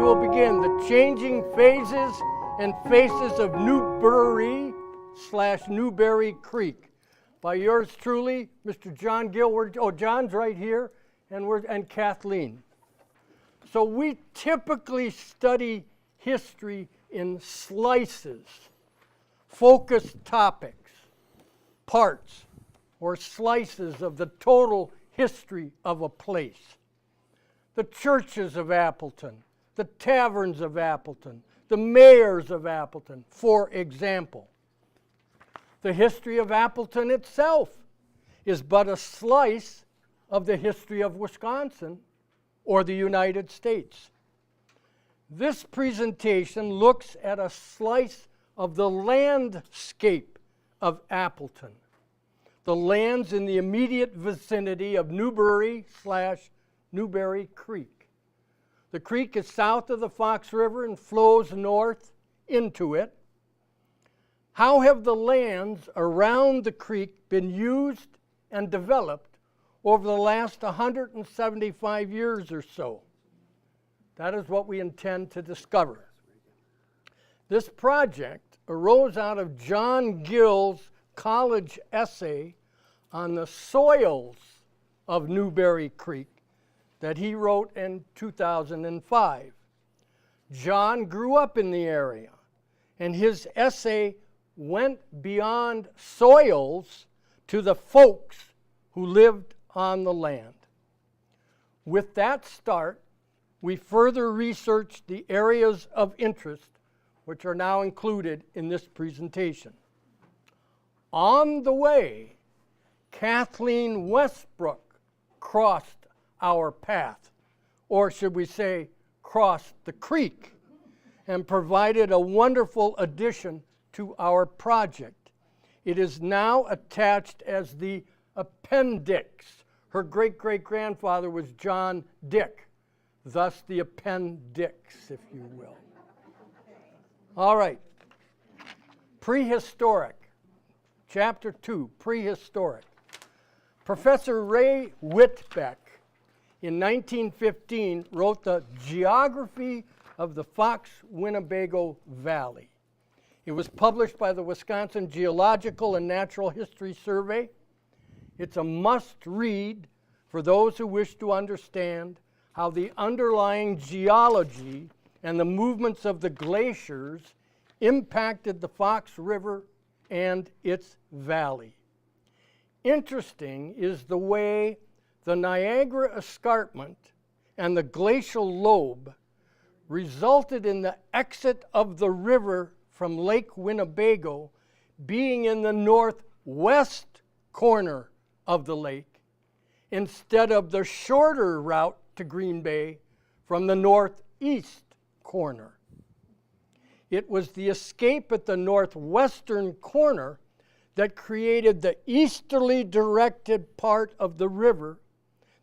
will begin the changing phases and faces of Newbury/Newberry Creek by yours truly, Mr. John Gill. John's right here, and Kathleen. So we typically study history in slices, focused topics, parts, or slices of the total history of a place. The churches of Appleton, the taverns of Appleton, the mayors of Appleton, for example. The history of Appleton itself is but a slice of the history of Wisconsin or the United States. This presentation looks at a slice of the landscape of Appleton, the lands in the immediate vicinity of Newberry Creek. The creek is south of the Fox River and flows north into it. How have the lands around the creek been used and developed over the last 175 years or so? That is what we intend to discover. This project arose out of John Gill's college essay on the soils of Newberry Creek that he wrote in 2005. John grew up in the area, and his essay went beyond soils to the folks who lived on the land. With that start, we further researched the areas of interest which are now included in this presentation. On the way, Kathleen Westbrook crossed our path, or should we say, crossed the creek, and provided a wonderful addition to our project. It is now attached as the appendix. Her great-great-grandfather was John Dick, thus the appendix, if you will. All right, prehistoric, chapter 2, prehistoric. Professor Ray Whitbeck in 1915 wrote the Geography of the Fox-Winnebago Valley. It was published by the Wisconsin Geological and Natural History Survey. It's a must-read for those who wish to understand how the underlying geology and the movements of the glaciers impacted the Fox River and its valley. Interesting is the way the Niagara Escarpment and the glacial lobe resulted in the exit of the river from Lake Winnebago being in the northwest corner of the lake instead of the shorter route to Green Bay from the northeast corner. It was the escape at the northwestern corner that created the easterly directed part of the river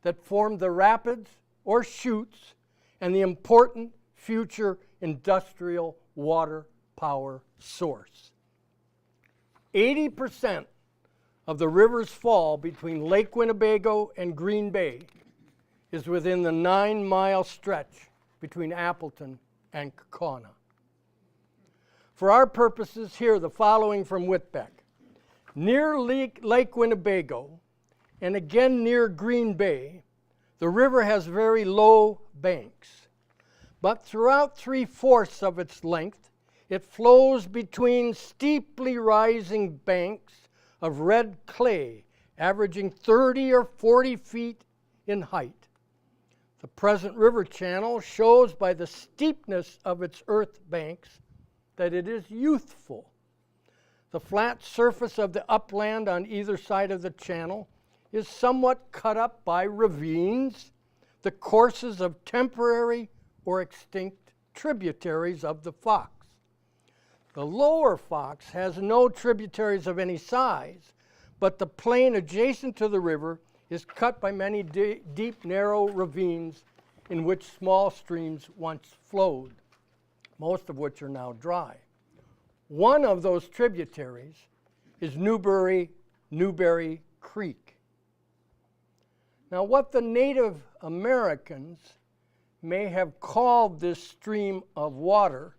that formed the rapids or chutes and the important future industrial water power source. 80% of the river's fall between Lake Winnebago and Green Bay is within the 9-mile stretch between Appleton and Kaukauna. For our purposes, here the following from Whitbeck. Near Lake Winnebago, and again near Green Bay, the river has very low banks. But throughout 3/4 of its length, it flows between steeply rising banks of red clay, averaging 30 or 40 feet in height. The present river channel shows by the steepness of its earth banks that it is youthful. The flat surface of the upland on either side of the channel is somewhat cut up by ravines, the courses of temporary or extinct tributaries of the Fox. The lower Fox has no tributaries of any size, but the plain adjacent to the river is cut by many deep, narrow ravines in which small streams once flowed, most of which are now dry. One of those tributaries is Newberry Creek. Now, what the Native Americans may have called this stream of water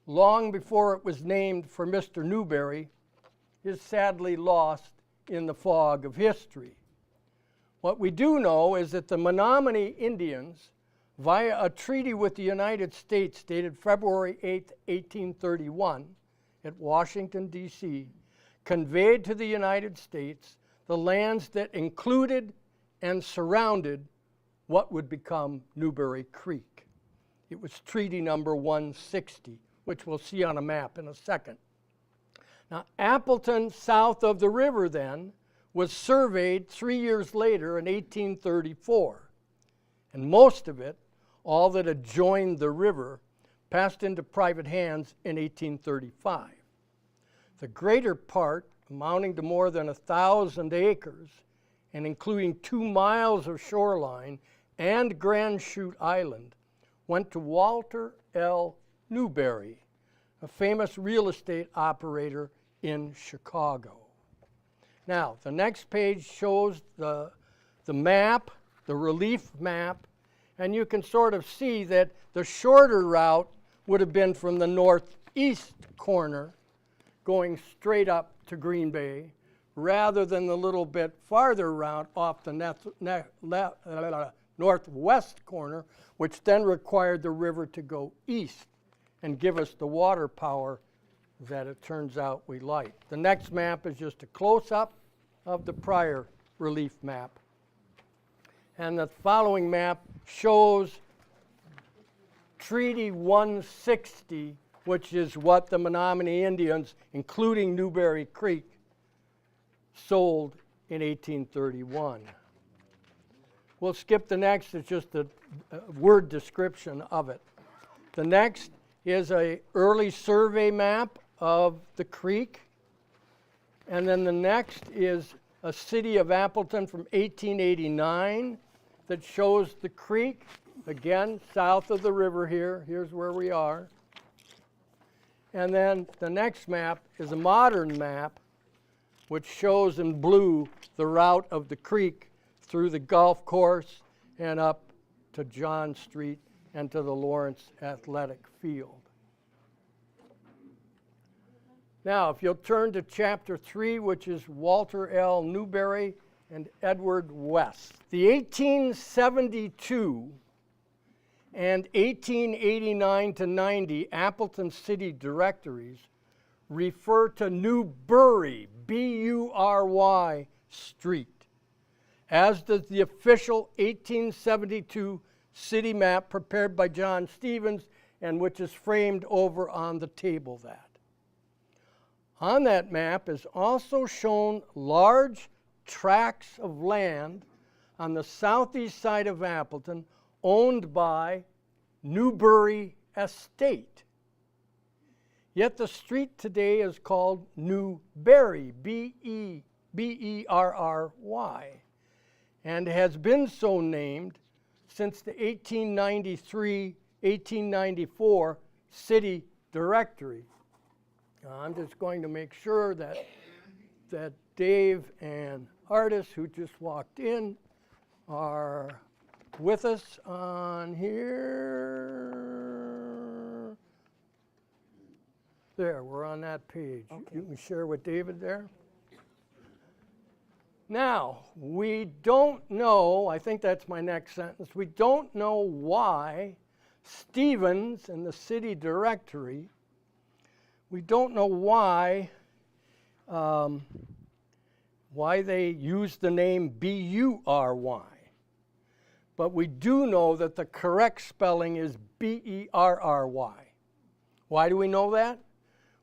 long before it was named for Mr. Newberry is sadly lost in the fog of history. What we do know is that the Menominee Indians, via a treaty with the United States dated February 8, 1831, at Washington, D.C., conveyed to the United States the lands that included and surrounded what would become Newberry Creek. It was Treaty Number 160, which we'll see on a map in a second. Now, Appleton, south of the river then, was surveyed 3 years later in 1834, and most of it, all that adjoined the river, passed into private hands in 1835. The greater part, amounting to more than 1,000 acres, and including 2 miles of shoreline and Grand Chute Island, went to Walter L. Newberry, a famous real estate operator in Chicago. Now, the next page shows the map, the relief map, and you can sort of see that the shorter route would have been from the northeast corner going straight up to Green Bay, rather than the little bit farther route off the northwest corner, which then required the river to go east and give us the water power that it turns out we like. The next map is just a close-up of the prior relief map. And the following map shows Treaty 160, which is what the Menominee Indians, including Newberry Creek, sold in 1831. We'll skip the next, it's just a word description of it. The next is an early survey map of the creek. And then the next is a city of Appleton from 1889 that shows the creek, again, south of the river here. Here's where we are. And then the next map is a modern map which shows in blue the route of the creek through the golf course and up to John Street and to the Lawrence Athletic Field. Now, if you'll turn to chapter 3, which is Walter L. Newberry and Edward West. The 1872 and 1889 to 90 Appleton City directories refer to Newbury, B-U-R-Y, Street, as does the official 1872 city map prepared by John Stevens and which is framed over on the table that. On that map is also shown large tracts of land on the southeast side of Appleton owned by Newbury Estate. Yet the street today is called Newberry, B-E-R-R-Y, and has been so named since the 1893-1894 city directory. I'm just going to make sure that Dave and Artis, who just walked in, are with us on here. There, we're on that page. Okay. You can share with David there. Now, we don't know, I think that's my next sentence, we don't know why Stevens and the city directory, we don't know why they used the name B-U-R-Y. But we do know that the correct spelling is B-E-R-R-Y. Why do we know that?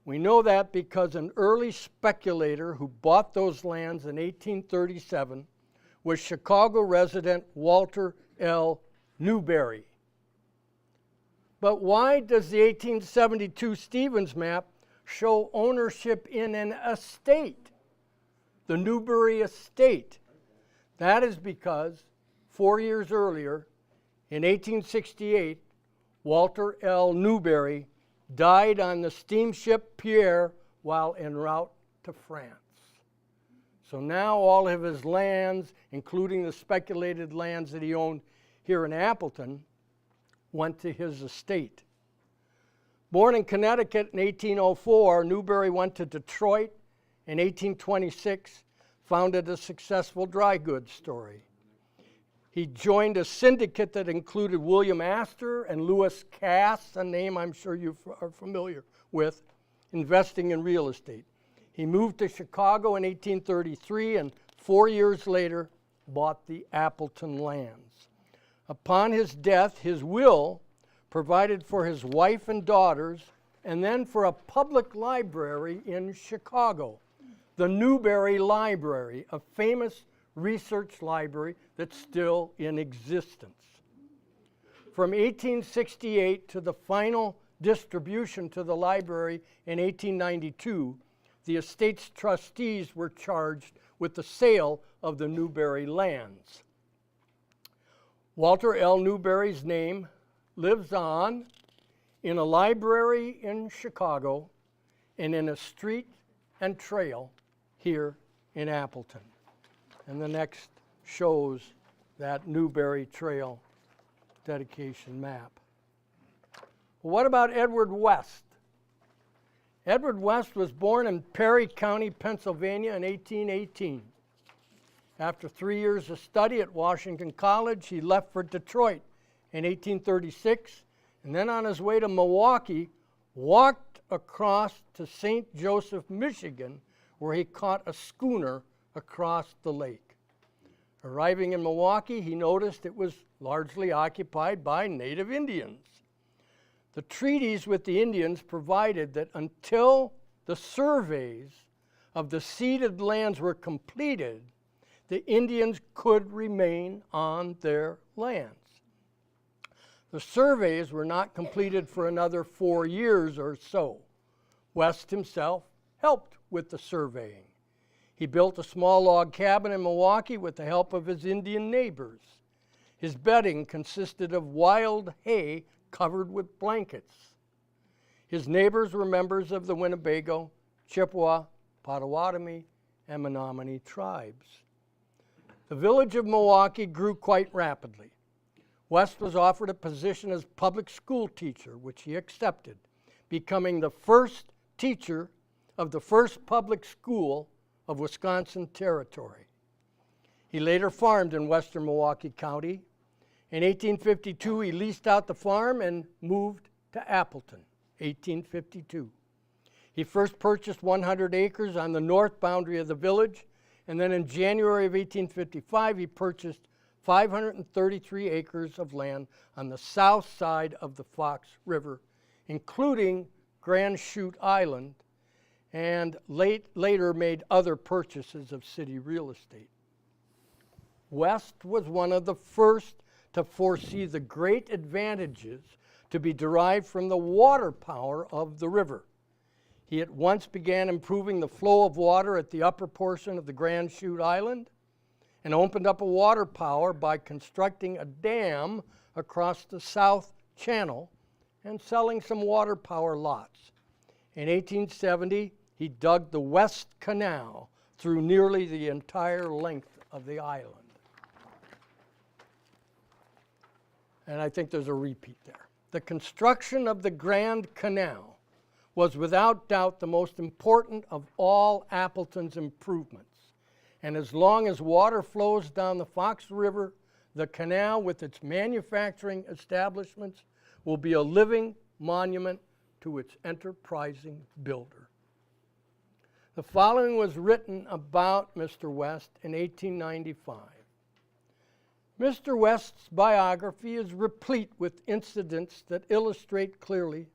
We know that because an early speculator who bought those lands in 1837 was Chicago resident Walter L. Newberry. But why does the 1872 Stevens map show ownership in an estate, the Newbury Estate? That is because 4 years earlier, in 1868, Walter L. Newberry died on the steamship Pierre while en route to France. So now all of his lands, including the speculated lands that he owned here in Appleton, went to his estate. Born in Connecticut in 1804, Newberry went to Detroit in 1826, founded a successful dry goods store. He joined a syndicate that included William Astor and Lewis Cass, a name I'm sure you are familiar with, investing in real estate. He moved to Chicago in 1833 and 4 years later bought the Appleton lands. Upon his death, his will provided for his wife and daughters and then for a public library in Chicago, the Newberry Library, a famous research library that's still in existence. From 1868 to the final distribution to the library in 1892, the estate's trustees were charged with the sale of the Newberry lands. Walter L. Newberry's name lives on in a library in Chicago and in a street and trail here in Appleton. And the next shows that Newberry Trail dedication map. Well, what about Edward West? Edward West was born in Perry County, Pennsylvania in 1818. After 3 years of study at Washington College, he left for Detroit in 1836, and then on his way to Milwaukee, walked across to St. Joseph, Michigan, where he caught a schooner across the lake. Arriving in Milwaukee, he noticed it was largely occupied by native Indians. The treaties with the Indians provided that until the surveys of the ceded lands were completed, the Indians could remain on their lands. The surveys were not completed for another 4 years or so. West himself helped with the surveying. He built a small log cabin in Milwaukee with the help of his Indian neighbors. His bedding consisted of wild hay covered with blankets. His neighbors were members of the Winnebago, Chippewa, Potawatomi, and Menominee tribes. The village of Milwaukee grew quite rapidly. West was offered a position as public school teacher, which he accepted, becoming the first teacher of the first public school of Wisconsin Territory. He later farmed in western Milwaukee County. In 1852, he leased out the farm and moved to Appleton, 1852. He first purchased 100 acres on the north boundary of the village, and then in January of 1855, he purchased 533 acres of land on the south side of the Fox River, including Grand Chute Island, and later made other purchases of city real estate. West was one of the first to foresee the great advantages to be derived from the water power of the river. He at once began improving the flow of water at the upper portion of the Grand Chute Island and opened up a water power by constructing a dam across the south channel and selling some water power lots. In 1870, he dug the West Canal through nearly the entire length of the island. And I think there's a repeat there. The construction of the Grand Canal was without doubt the most important of all Appleton's improvements. And as long as water flows down the Fox River, the canal with its manufacturing establishments will be a living monument to its enterprising builder. The following was written about Mr. West in 1895. Mr. West's biography is replete with incidents that illustrate clearly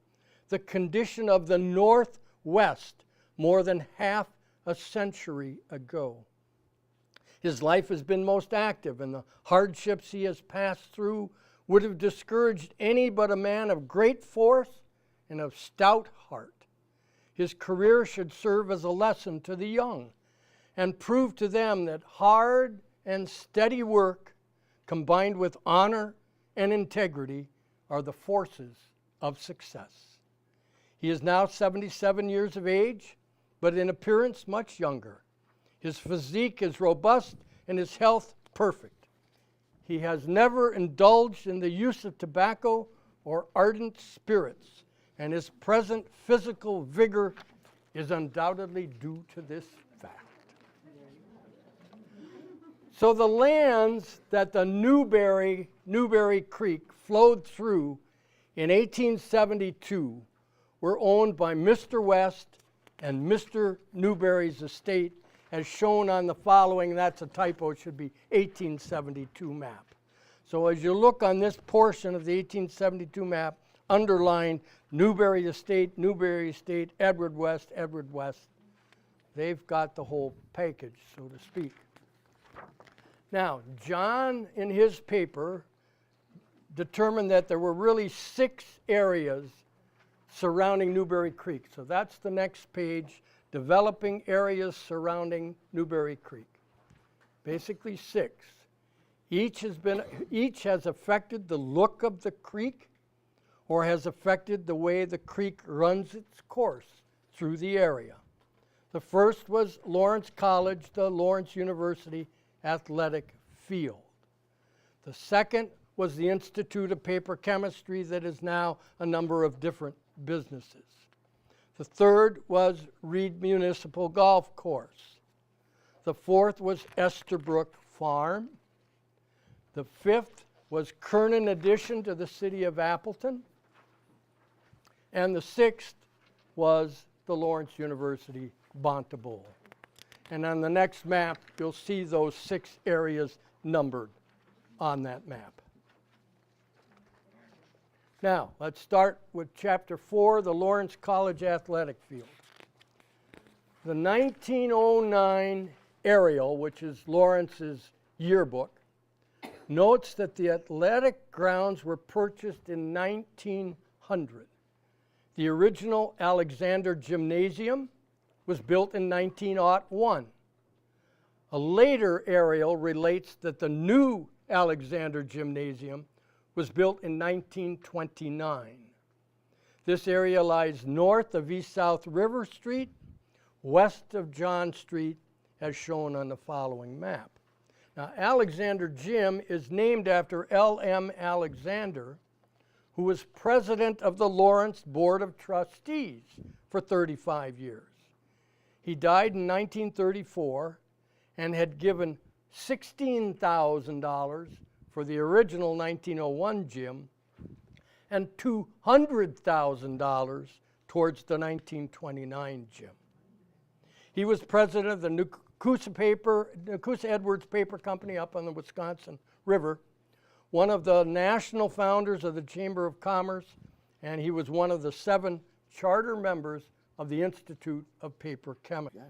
the condition of the Northwest more than half a century ago. His life has been most active, and the hardships he has passed through would have discouraged any but a man of great force and of stout heart. His career should serve as a lesson to the young and prove to them that hard and steady work combined with honor and integrity are the forces of success. He is now 77 years of age, but in appearance much younger. His physique is robust and his health perfect. He has never indulged in the use of tobacco or ardent spirits, and his present physical vigor is undoubtedly due to this fact. So the lands that the Newberry Creek flowed through in 1872 were owned by Mr. West and Mr. Newberry's estate, as shown on the following, that's a typo, it should be 1872 map. So as you look on this portion of the 1872 map, underlined Newberry Estate, Edward West. They've got the whole package, so to speak. Now, John, in his paper, determined that there were really 6 areas surrounding Newberry Creek. So that's the next page, developing areas surrounding Newberry Creek. Basically 6. Each has affected the look of the creek or has affected the way the creek runs its course through the area. The first was Lawrence College, the Lawrence University athletic field. The second was the Institute of Paper Chemistry that is now a number of different businesses. The third was Reed Municipal Golf Course. The fourth was Esterbrook Farm. The fifth was Kernan addition to the city of Appleton. And the sixth was the Lawrence University Bonteball. And on the next map, you'll see those 6 areas numbered on that map. Now, let's start with Chapter 4, the Lawrence College Athletic Field. The 1909 aerial, which is Lawrence's yearbook, notes that the athletic grounds were purchased in 1900. The original Alexander Gymnasium was built in 1901. A later aerial relates that the new Alexander Gymnasium was built in 1929. This area lies north of East-South River Street, west of John Street, as shown on the following map. Now, Alexander Gym is named after L.M. Alexander, who was president of the Lawrence Board of Trustees for 35 years. He died in 1934 and had given $16,000 for the original 1901 gym and $200,000 towards the 1929 gym. He was president of the Nakusa Edwards Paper Company up on the Wisconsin River, one of the national founders of the Chamber of Commerce, and he was one of the 7 charter members of the Institute of Paper Chemistry.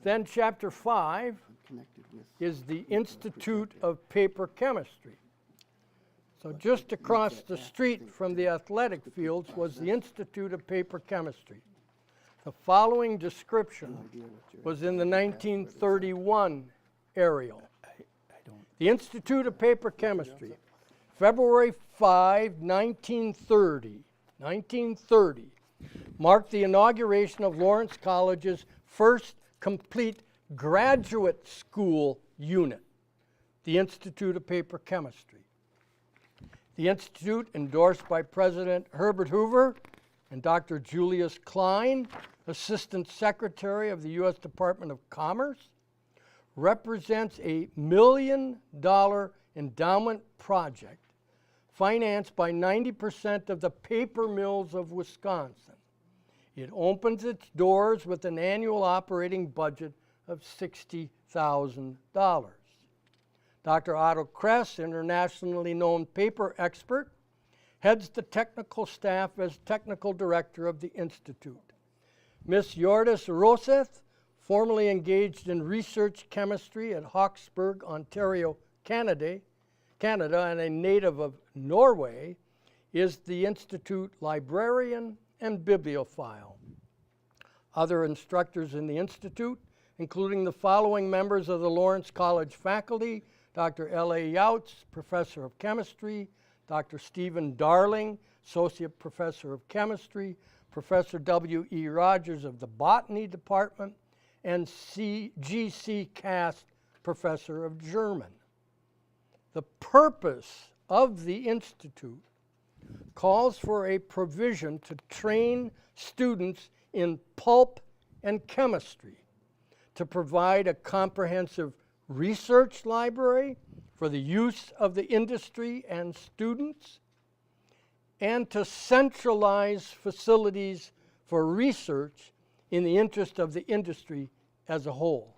Then Chapter 5 is the Institute of Paper Chemistry. So just across the street from the athletic fields was the Institute of Paper Chemistry. The following description was in the 1931 aerial. The Institute of Paper Chemistry, February 5, 1930, marked the inauguration of Lawrence College's first complete graduate school unit, the Institute of Paper Chemistry. The Institute, endorsed by President Herbert Hoover and Dr. Julius Klein, Assistant Secretary of the U.S. Department of Commerce, represents a $1 million endowment project financed by 90% of the paper mills of Wisconsin. It opens its doors with an annual operating budget of $60,000. Dr. Otto Kress, internationally known paper expert, heads the technical staff as technical director of the Institute. Ms. Yordis Roseth, formerly engaged in research chemistry at Hawkesbury, Ontario, Canada, and a native of Norway, is the Institute librarian and bibliophile. Other instructors in the Institute, including the following members of the Lawrence College faculty: Dr. L.A. Yautz, Professor of Chemistry; Dr. Stephen Darling, Associate Professor of Chemistry; Professor W.E. Rogers of the Botany Department; and G.C. Cast, Professor of German. The purpose of the Institute calls for a provision to train students in pulp and chemistry, to provide a comprehensive research library for the use of the industry and students, and to centralize facilities for research in the interest of the industry as a whole.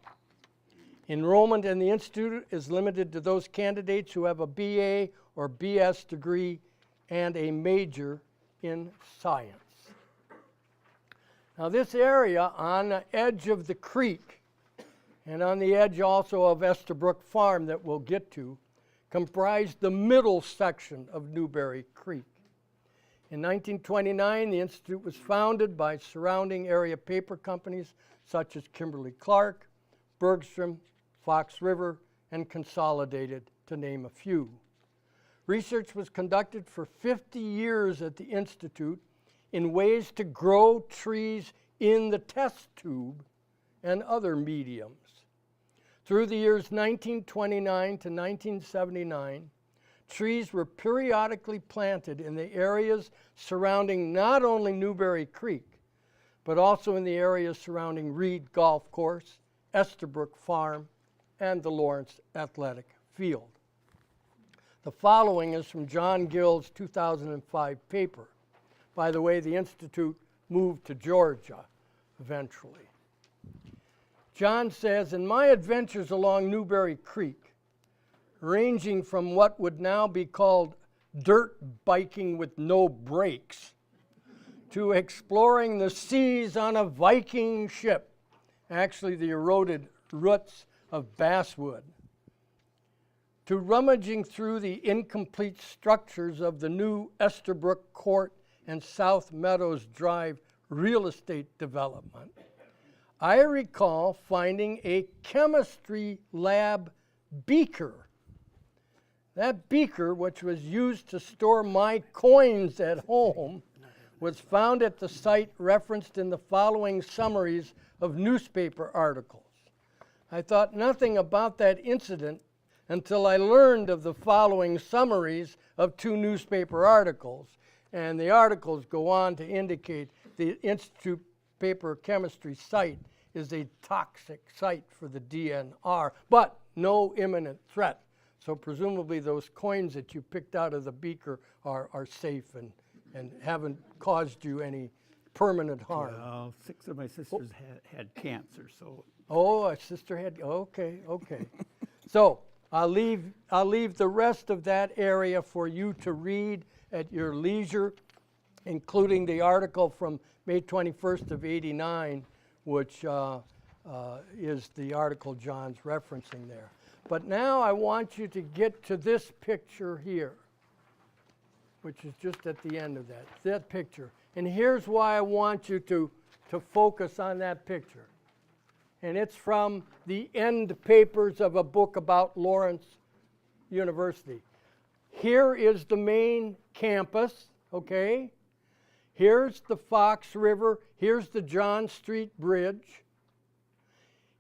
Enrollment in the Institute is limited to those candidates who have a BA or BS degree and a major in science. Now this area on the edge of the creek and on the edge also of Estabrook Farm that we'll get to comprised the middle section of Newberry Creek. In 1929, the Institute was founded by surrounding area paper companies such as Kimberly-Clark, Bergstrom, Fox River, and Consolidated, to name a few. Research was conducted for 50 years at the Institute in ways to grow trees in the test tube and other mediums. Through the years 1929 to 1979, trees were periodically planted in the areas surrounding not only Newberry Creek, but also in the areas surrounding Reed Golf Course, Estabrook Farm, and the Lawrence Athletic Field. The following is from John Gill's 2005 paper. By the way, the Institute moved to Georgia eventually. John says, in my adventures along Newberry Creek, ranging from what would now be called dirt biking with no brakes to exploring the seas on a Viking ship, actually the eroded roots of basswood, to rummaging through the incomplete structures of the new Estabrook Court and South Meadows Drive real estate development, I recall finding a chemistry lab beaker. That beaker, which was used to store my coins at home, was found at the site referenced in the following summaries of newspaper articles. I thought nothing about that incident until I learned of the following summaries of two newspaper articles. And the articles go on to indicate the Institute paper chemistry site is a toxic site for the DNR, but no imminent threat. So presumably those coins that you picked out of the beaker are safe and haven't caused you any permanent harm. Well, 6 of my sisters had cancer, so. Oh, a sister had, okay. So I'll leave the rest of that area for you to read at your leisure, including the article from May 21st of '89, which is the article John's referencing there. But now I want you to get to this picture here, which is just at the end of that picture. And here's why I want you to focus on that picture. And it's from the end papers of a book about Lawrence University. Here is the main campus, okay? Here's the Fox River. Here's the John Street Bridge.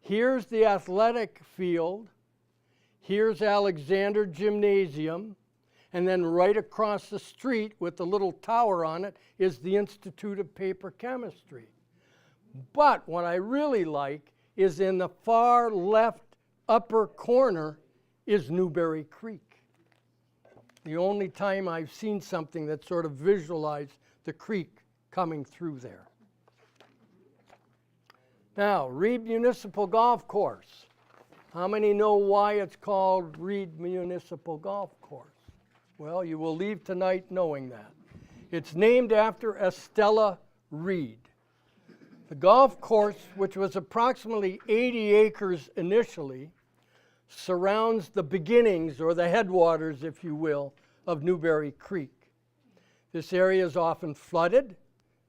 Here's the athletic field. Here's Alexander Gymnasium. And then right across the street with the little tower on it is the Institute of Paper Chemistry. But what I really like is in the far left upper corner is Newberry Creek. The only time I've seen something that sort of visualized the creek coming through there. Now, Reed Municipal Golf Course. How many know why it's called Reed Municipal Golf Course? Well, you will leave tonight knowing that. It's named after Estella Reed. The golf course, which was approximately 80 acres initially, surrounds the beginnings, or the headwaters, if you will, of Newberry Creek. This area is often flooded,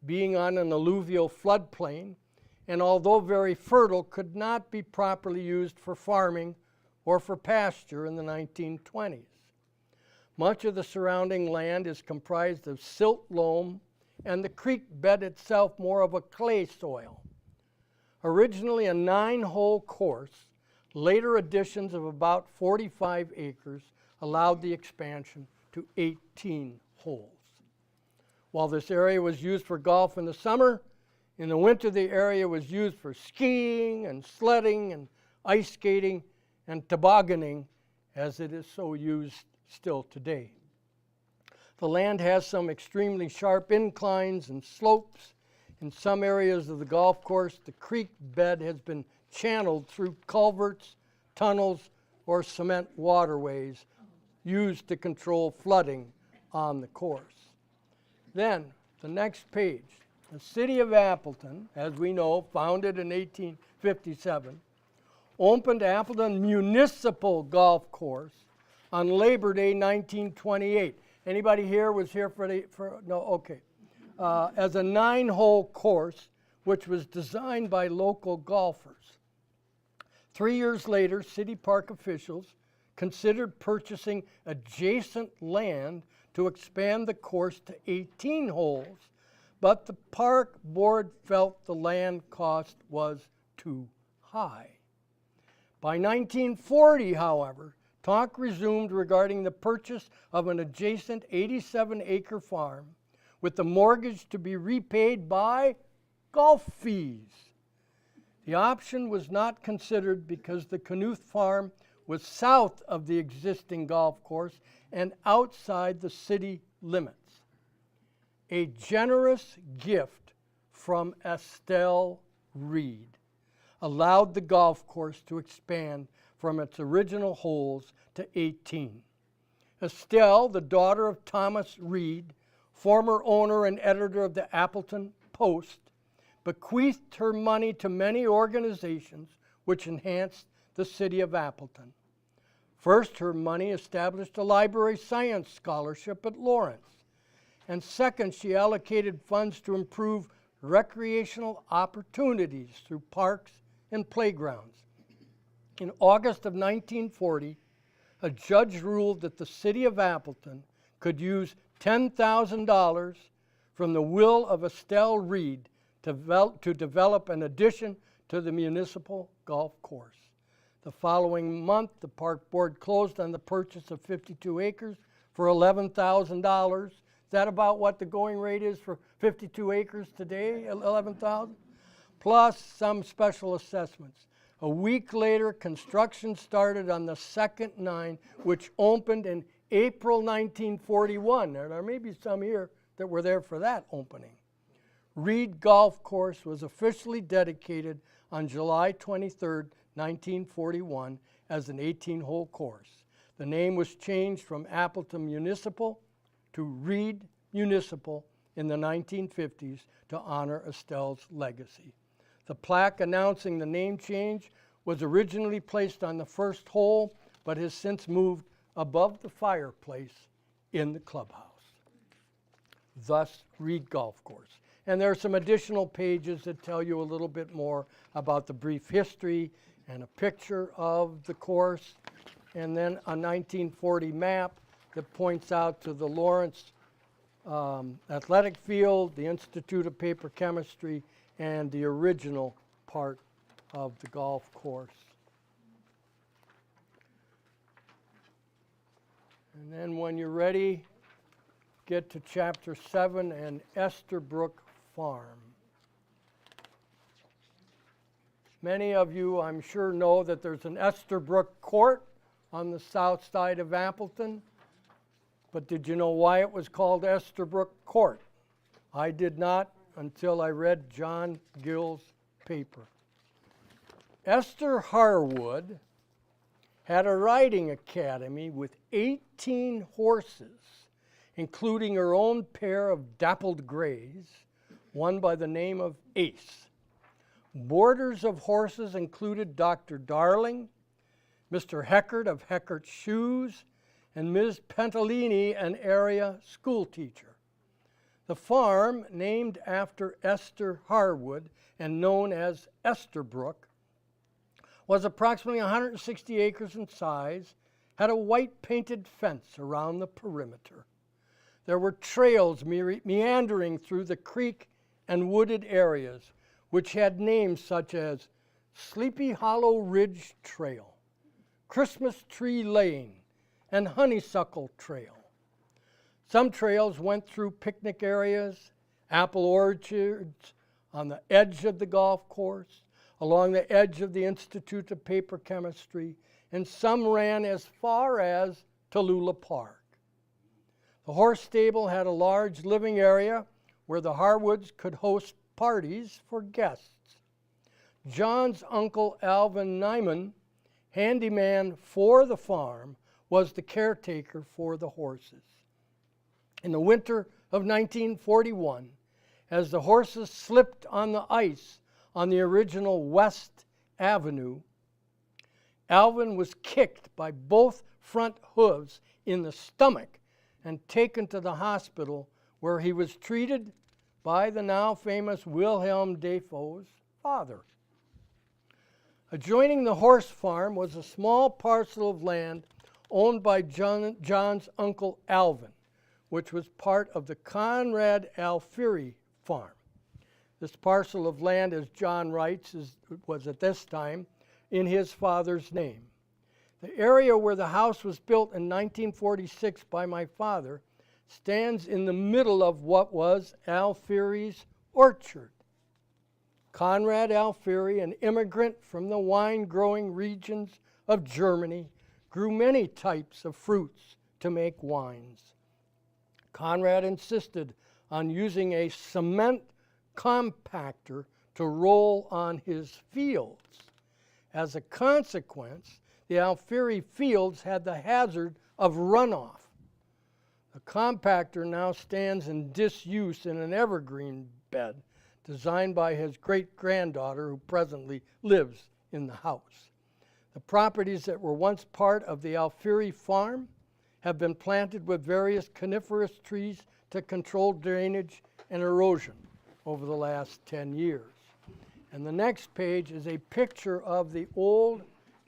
being on an alluvial floodplain, and although very fertile, could not be properly used for farming or for pasture in the 1920s. Much of the surrounding land is comprised of silt loam, and the creek bed itself more of a clay soil. Originally a 9-hole course, later additions of about 45 acres allowed the expansion to 18 holes. While this area was used for golf in the summer, in the winter the area was used for skiing and sledding and ice skating and tobogganing, as it is so used still today. The land has some extremely sharp inclines and slopes. In some areas of the golf course, the creek bed has been channeled through culverts, tunnels, or cement waterways used to control flooding on the course. Then, the next page. The city of Appleton, as we know, founded in 1857, opened Appleton Municipal Golf Course on Labor Day 1928. Anybody here was here no, okay. As a 9-hole course, which was designed by local golfers. 3 years later, city park officials considered purchasing adjacent land to expand the course to 18 holes, but the park board felt the land cost was too high. By 1940, however, talk resumed regarding the purchase of an adjacent 87-acre farm with the mortgage to be repaid by golf fees. The option was not considered because the Knuth farm was south of the existing golf course and outside the city limits. A generous gift from Estelle Reed allowed the golf course to expand from its original holes to 18. Estelle, the daughter of Thomas Reed, former owner and editor of the Appleton Post, bequeathed her money to many organizations which enhanced the city of Appleton. First, her money established a library science scholarship at Lawrence. And second, she allocated funds to improve recreational opportunities through parks and playgrounds. In August of 1940, a judge ruled that the city of Appleton could use $10,000 from the will of Estelle Reed to develop an addition to the municipal golf course. The following month, the park board closed on the purchase of 52 acres for $11,000. Is that about what the going rate is for 52 acres today, 11,000? Plus some special assessments. A week later, construction started on the second 9, which opened in April 1941. There may be some here that were there for that opening. Reed Golf Course was officially dedicated on July 23, 1941, as an 18-hole course. The name was changed from Appleton Municipal to Reed Municipal in the 1950s to honor Estelle's legacy. The plaque announcing the name change was originally placed on the first hole, but has since moved above the fireplace in the clubhouse. Thus, Reed Golf Course. And there are some additional pages that tell you a little bit more about the brief history and a picture of the course, and then a 1940 map that points out to the Lawrence athletic field, the Institute of Paper Chemistry, and the original part of the golf course. And then when you're ready, get to chapter 7 and Esterbrook Farm. Many of you, I'm sure, know that there's an Esterbrook Court on the south side of Appleton. But did you know why it was called Esterbrook Court? I did not until I read John Gill's paper. Esther Harwood had a riding academy with 18 horses, including her own pair of dappled grays, one by the name of Ace. Boarders of horses included Dr. Darling, Mr. Heckert of Heckert's Shoes, and Ms. Pentalini, an area school teacher. The farm, named after Esther Harwood and known as Esterbrook, was approximately 160 acres in size, had a white painted fence around the perimeter. There were trails meandering through the creek and wooded areas, which had names such as Sleepy Hollow Ridge Trail, Christmas Tree Lane, and Honeysuckle Trail. Some trails went through picnic areas, apple orchards on the edge of the golf course, along the edge of the Institute of Paper Chemistry, and some ran as far as Tallulah Park. The horse stable had a large living area where the Harwoods could host parties for guests. John's uncle Alvin Nyman, handyman for the farm, was the caretaker for the horses. In the winter of 1941, as the horses slipped on the ice on the original West Avenue, Alvin was kicked by both front hooves in the stomach and taken to the hospital, where he was treated by the now famous Wilhelm Defoe's father. Adjoining the horse farm was a small parcel of land owned by John's uncle Alvin, which was part of the Conrad Alfieri farm. This parcel of land, as John writes, was at this time in his father's name. The area where the house was built in 1946 by my father stands in the middle of what was Alfieri's orchard. Conrad Alfieri, an immigrant from the wine-growing regions of Germany, grew many types of fruits to make wines. Conrad insisted on using a cement compactor to roll on his fields. As a consequence, the Alfieri fields had the hazard of runoff. The compactor now stands in disuse in an evergreen bed designed by his great-granddaughter, who presently lives in the house. The properties that were once part of the Alfieri farm have been planted with various coniferous trees to control drainage and erosion over the last 10 years. And the next page is a picture of the old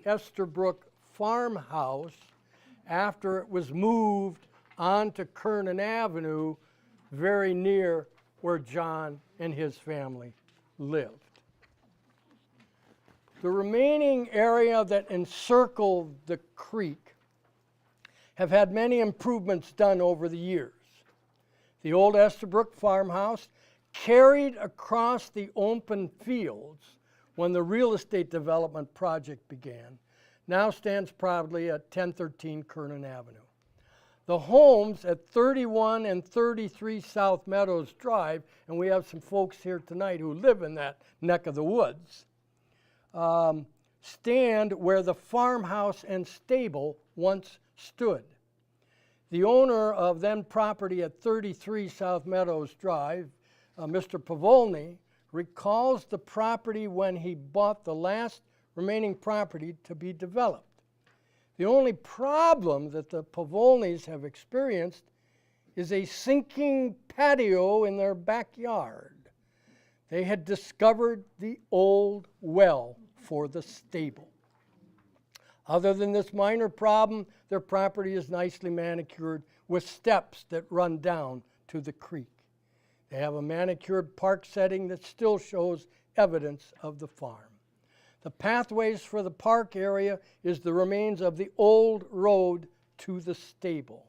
Esterbrook farmhouse after it was moved onto Kernan Avenue, very near where John and his family lived. The remaining area that encircled the creek have had many improvements done over the years. The old Esterbrook farmhouse, carried across the open fields when the real estate development project began, now stands proudly at 1013 Kernan Avenue. The homes at 31 and 33 South Meadows Drive, and we have some folks here tonight who live in that neck of the woods, stand where the farmhouse and stable once stood. The owner of then property at 33 South Meadows Drive, Mr. Pavolny, recalls the property when he bought the last remaining property to be developed. The only problem that the Pavolnys have experienced is a sinking patio in their backyard. They had discovered the old well for the stable. Other than this minor problem, their property is nicely manicured with steps that run down to the creek. They have a manicured park setting that still shows evidence of the farm. The pathways for the park area is the remains of the old road to the stable.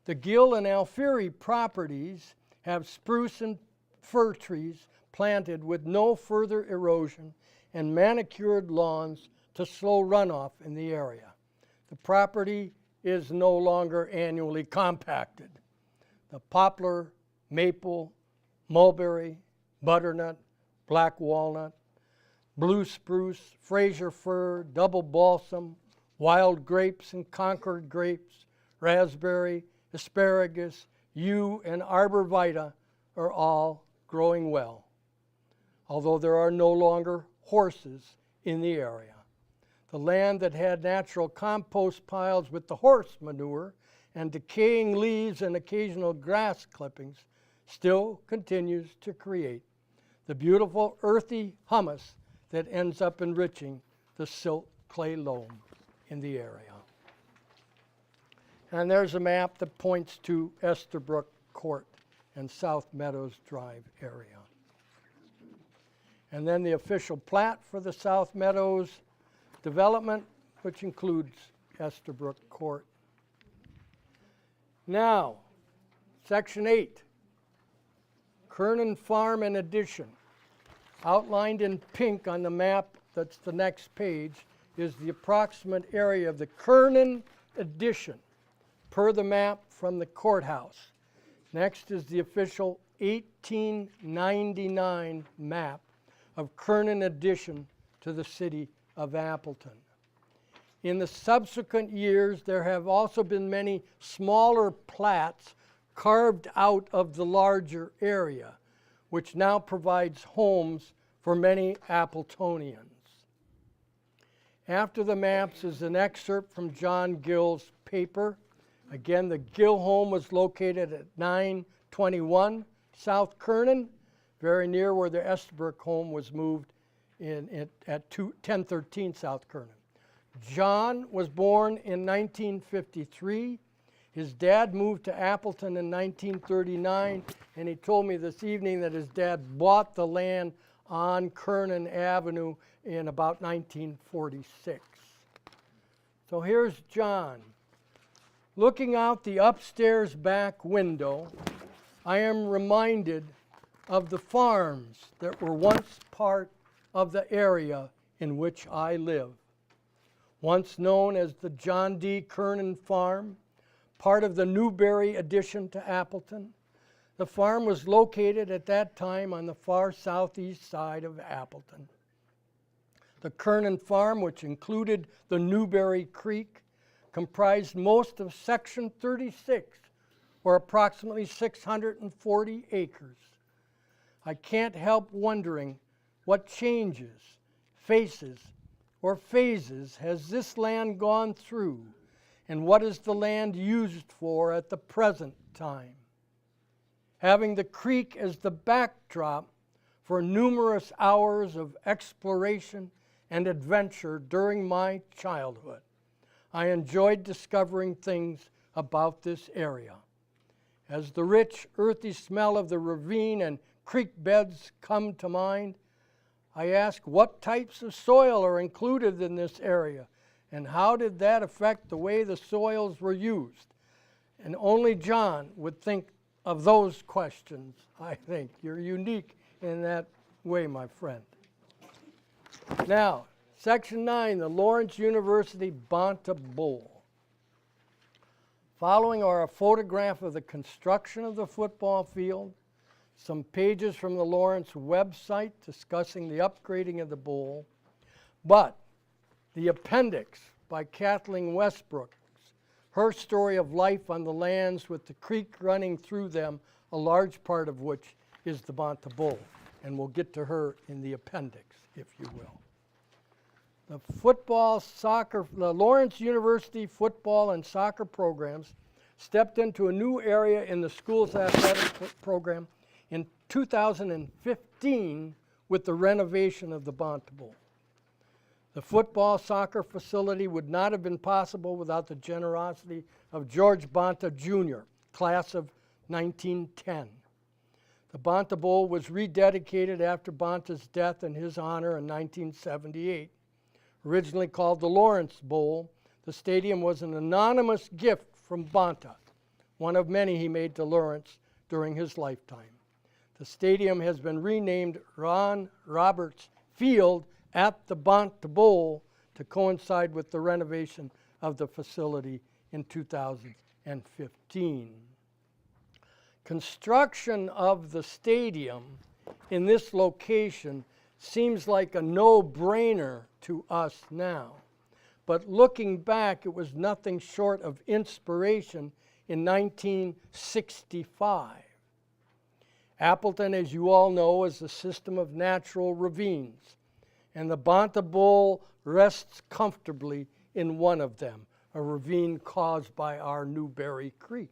The Gill and Alfieri properties have spruce and fir trees planted with no further erosion and manicured lawns to slow runoff in the area. The property is no longer annually compacted. The poplar, maple, mulberry, butternut, black walnut, blue spruce, Fraser fir, double balsam, wild grapes and Concord grapes, raspberry, asparagus, yew, and arborvitae are all growing well, although there are no longer horses in the area. The land that had natural compost piles with the horse manure and decaying leaves and occasional grass clippings still continues to create the beautiful earthy humus that ends up enriching the silt clay loam in the area. And there's a map that points to Esterbrook Court and South Meadows Drive area. And then the official plat for the South Meadows development, which includes Esterbrook Court. Now, Section 8, Kernan Farm and Addition. Outlined in pink on the map that's the next page is the approximate area of the Kernan Addition per the map from the courthouse. Next is the official 1899 map of Kernan Addition to the city of Appleton. In the subsequent years, there have also been many smaller plats carved out of the larger area, which now provides homes for many Appletonians. After the maps is an excerpt from John Gill's paper. Again, the Gill home was located at 921 South Kernan, very near where the Estabrook home was moved at 1013 South Kernan. John was born in 1953. His dad moved to Appleton in 1939, and he told me this evening that his dad bought the land on Kernan Avenue in about 1946. So here's John. Looking out the upstairs back window, I am reminded of the farms that were once part of the area in which I live. Once known as the John D. Kernan Farm, part of the Newbury addition to Appleton, the farm was located at that time on the far southeast side of Appleton. The Kernan Farm, which included the Newberry Creek, comprised most of Section 36, or approximately 640 acres. I can't help wondering what changes, faces, or phases has this land gone through, and what is the land used for at the present time. Having the creek as the backdrop for numerous hours of exploration and adventure during my childhood, I enjoyed discovering things about this area. As the rich, earthy smell of the ravine and creek beds come to mind, I ask what types of soil are included in this area, and how did that affect the way the soils were used? And only John would think of those questions, I think. You're unique in that way, my friend. Now, Section 9, the Lawrence University Bonta Bowl. Following are a photograph of the construction of the football field, some pages from the Lawrence website discussing the upgrading of the bowl, but the appendix by Kathleen Westbrook, her story of life on the lands with the creek running through them, a large part of which is the Bonta Bowl, and we'll get to her in the appendix, if you will. The Lawrence University football and soccer programs stepped into a new area in the school's athletic program in 2015 with the renovation of the Bonta Bowl. The football soccer facility would not have been possible without the generosity of George Bonta Jr., class of 1910. The Bonta Bowl was rededicated after Bonta's death in his honor in 1978. Originally called the Lawrence Bowl, the stadium was an anonymous gift from Bonta, one of many he made to Lawrence during his lifetime. The stadium has been renamed Ron Roberts Field at the Bonta Bowl to coincide with the renovation of the facility in 2015. Construction of the stadium in this location seems like a no-brainer to us now, but looking back, it was nothing short of inspiration in 1965. Appleton, as you all know, is a system of natural ravines, and the Bonta Bowl rests comfortably in one of them, a ravine caused by our Newberry Creek.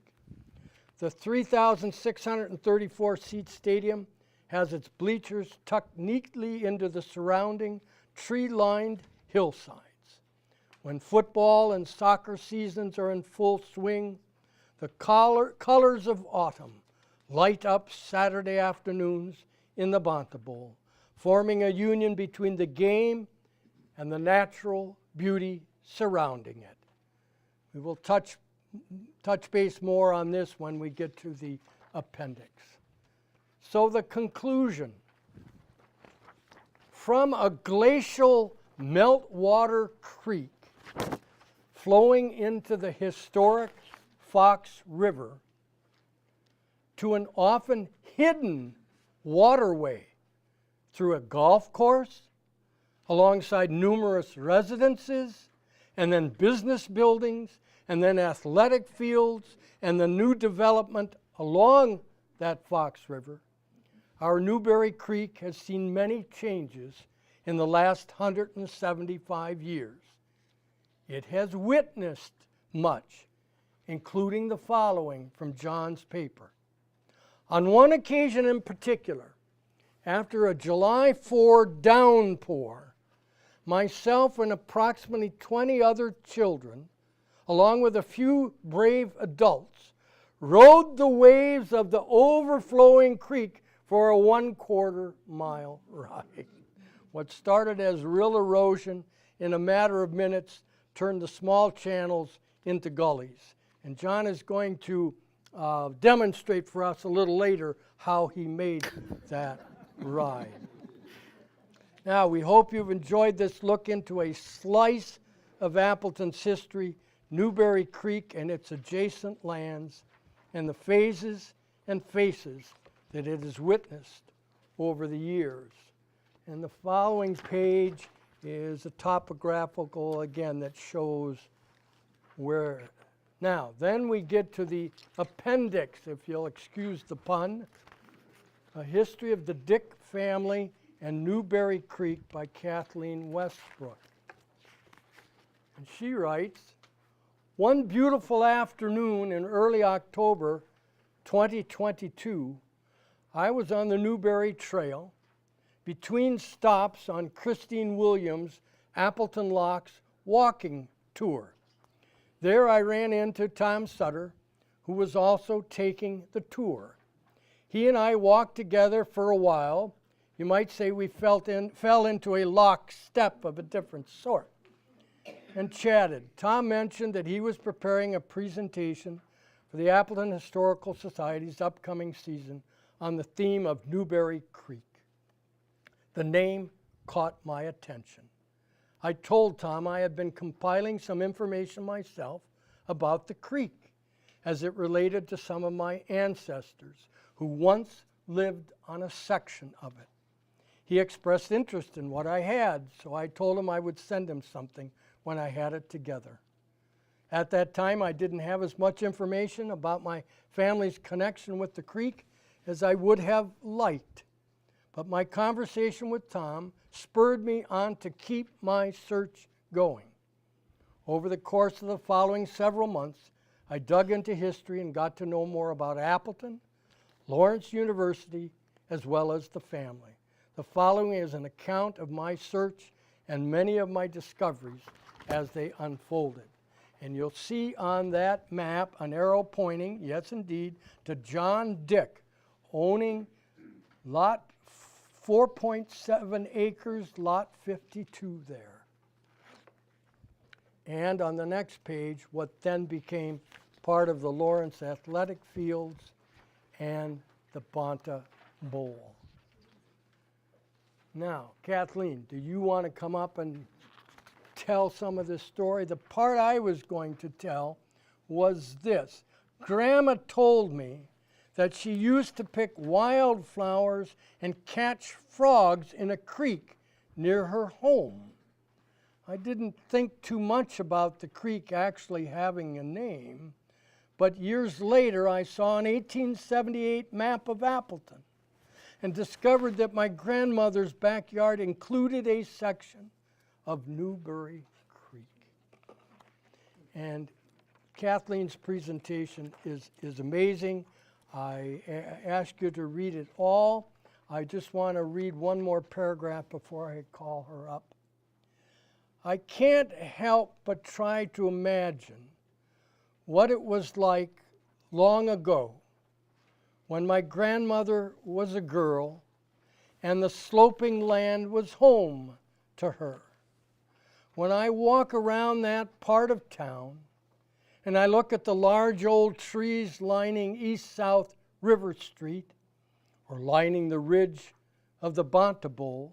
The 3,634-seat stadium has its bleachers tucked neatly into the surrounding tree-lined hillsides. When football and soccer seasons are in full swing, the colors of autumn light up Saturday afternoons in the Bonta Bowl, forming a union between the game and the natural beauty surrounding it. We will touch touch base more on this when we get to the appendix. So the conclusion. From a glacial meltwater creek flowing into the historic Fox River to an often hidden waterway through a golf course, alongside numerous residences, and then business buildings, and then athletic fields, and the new development along that Fox River, our Newberry Creek has seen many changes in the last 175 years. It has witnessed much, including the following from John's paper. On one occasion in particular, after a July 4 downpour, myself and approximately 20 other children, along with a few brave adults, rode the waves of the overflowing creek for a 1/4 mile ride. What started as rill erosion in a matter of minutes turned the small channels into gullies. And John is going to demonstrate for us a little later how he made that ride. Now, we hope you've enjoyed this look into a slice of Appleton's history, Newberry Creek and its adjacent lands, and the phases and faces that it has witnessed over the years. And the following page is a topographical, again, that shows where. Now, then we get to the appendix, if you'll excuse the pun, A History of the Dick Family and Newberry Creek by Kathleen Westbrook. And she writes, one beautiful afternoon in early October 2022, I was on the Newberry Trail between stops on Christine Williams' Appleton Locks walking tour. There I ran into Tom Sutter, who was also taking the tour. He and I walked together for a while. You might say we fell into a lockstep of a different sort, and chatted. Tom mentioned that he was preparing a presentation for the Appleton Historical Society's upcoming season on the theme of Newberry Creek. The name caught my attention. I told Tom I had been compiling some information myself about the creek as it related to some of my ancestors who once lived on a section of it. He expressed interest in what I had, so I told him I would send him something when I had it together. At that time, I didn't have as much information about my family's connection with the creek as I would have liked, but my conversation with Tom spurred me on to keep my search going. Over the course of the following several months, I dug into history and got to know more about Appleton, Lawrence University, as well as the family. The following is an account of my search and many of my discoveries as they unfolded. And you'll see on that map an arrow pointing, yes indeed, to John Dick owning lot 4.7 acres, lot 52 there. And on the next page, what then became part of the Lawrence Athletic Fields and the Bonta Bowl. Now, Kathleen, do you want to come up and tell some of this story? The part I was going to tell was this. Grandma told me that she used to pick wildflowers and catch frogs in a creek near her home. I didn't think too much about the creek actually having a name, but years later I saw an 1878 map of Appleton and discovered that my grandmother's backyard included a section of Newbury Creek. And Kathleen's presentation is amazing. I ask you to read it all. I just want to read one more paragraph before I call her up. I can't help but try to imagine what it was like long ago when my grandmother was a girl and the sloping land was home to her. When I walk around that part of town and I look at the large old trees lining east-south River Street or lining the ridge of the Bontebole,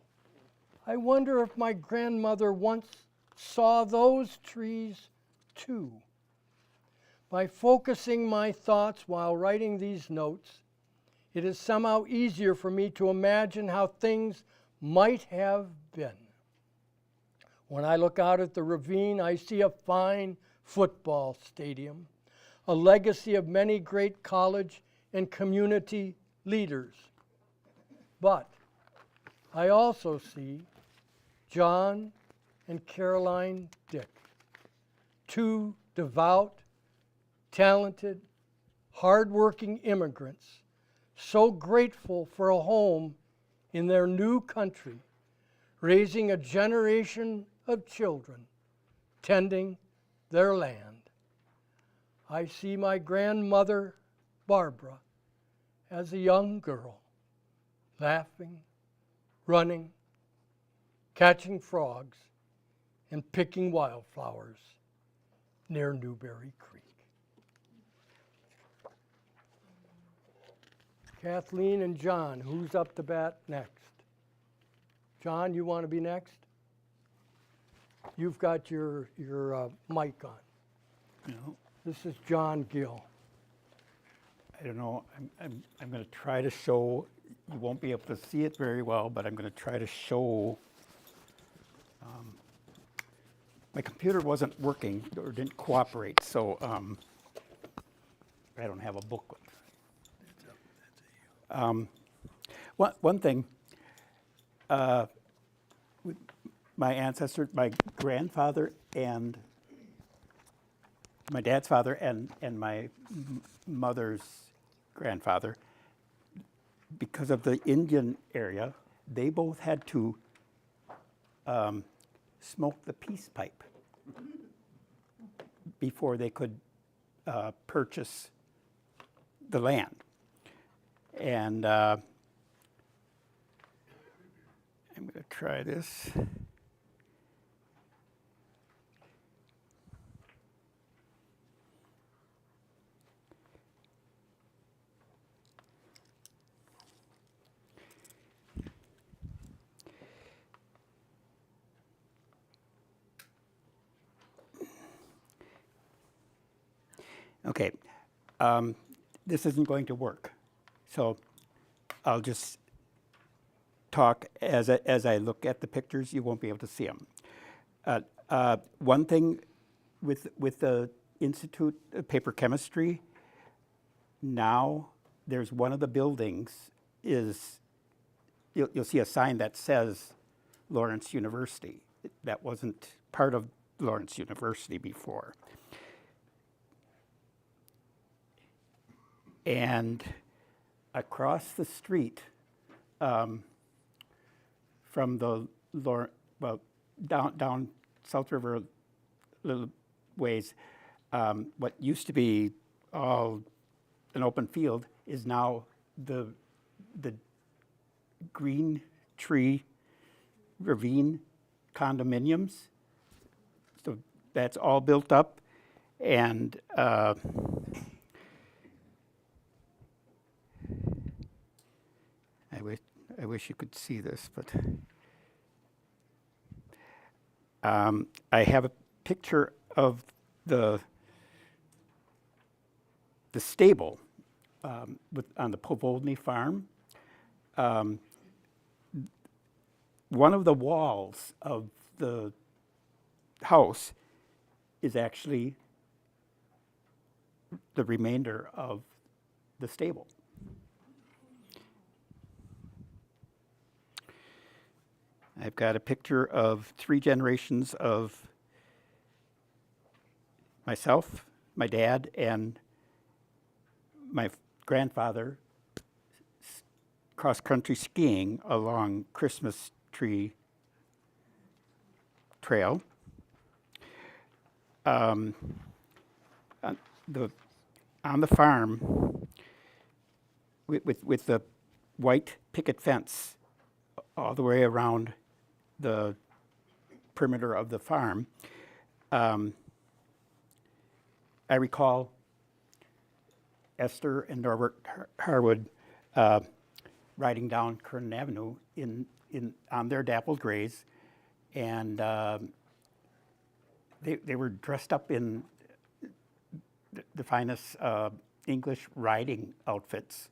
I wonder if my grandmother once saw those trees too. By focusing my thoughts while writing these notes, it is somehow easier for me to imagine how things might have been. When I look out at the ravine, I see a fine football stadium, a legacy of many great college and community leaders. But I also see John and Caroline Dick, two devout, talented, hardworking immigrants, so grateful for a home in their new country, raising a generation of children, tending their land. I see my grandmother, Barbara, as a young girl, laughing, running, catching frogs, and picking wildflowers near Newberry Creek. Kathleen and John, who's up to bat next? John, you want to be next? You've got your mic on. No, This is John Gill. I don't know. I'm going to try to show. You won't be able to see it very well, but I'm going to try to show. My computer wasn't working or didn't cooperate, so I don't have a booklet. One thing, my ancestor, my grandfather and my dad's father and my mother's grandfather, because of the Indian area, they both had to smoke the peace pipe before they could purchase the land. And I'm going to try this. Okay, this isn't going to work, so I'll just talk as I look at the pictures. You won't be able to see them. One thing with the Institute of Paper Chemistry, now there's one of the buildings is, you'll see a sign that says Lawrence University. That wasn't part of Lawrence University before. And across the street from the down South River a little ways, what used to be all an open field is now the Green Tree Ravine condominiums. So that's all built up, and I wish you could see this, but I have a picture of the stable on the Povolny farm. One of the walls of the house is actually the remainder of the stable. I've got a picture of 3 generations of myself, my dad, and my grandfather cross-country skiing along Christmas Tree Trail. On the farm, with the white picket fence all the way around the perimeter of the farm, I recall Esther and Norbert Harwood riding down Kernan Avenue on their dappled grays, and they were dressed up in the finest English riding outfits,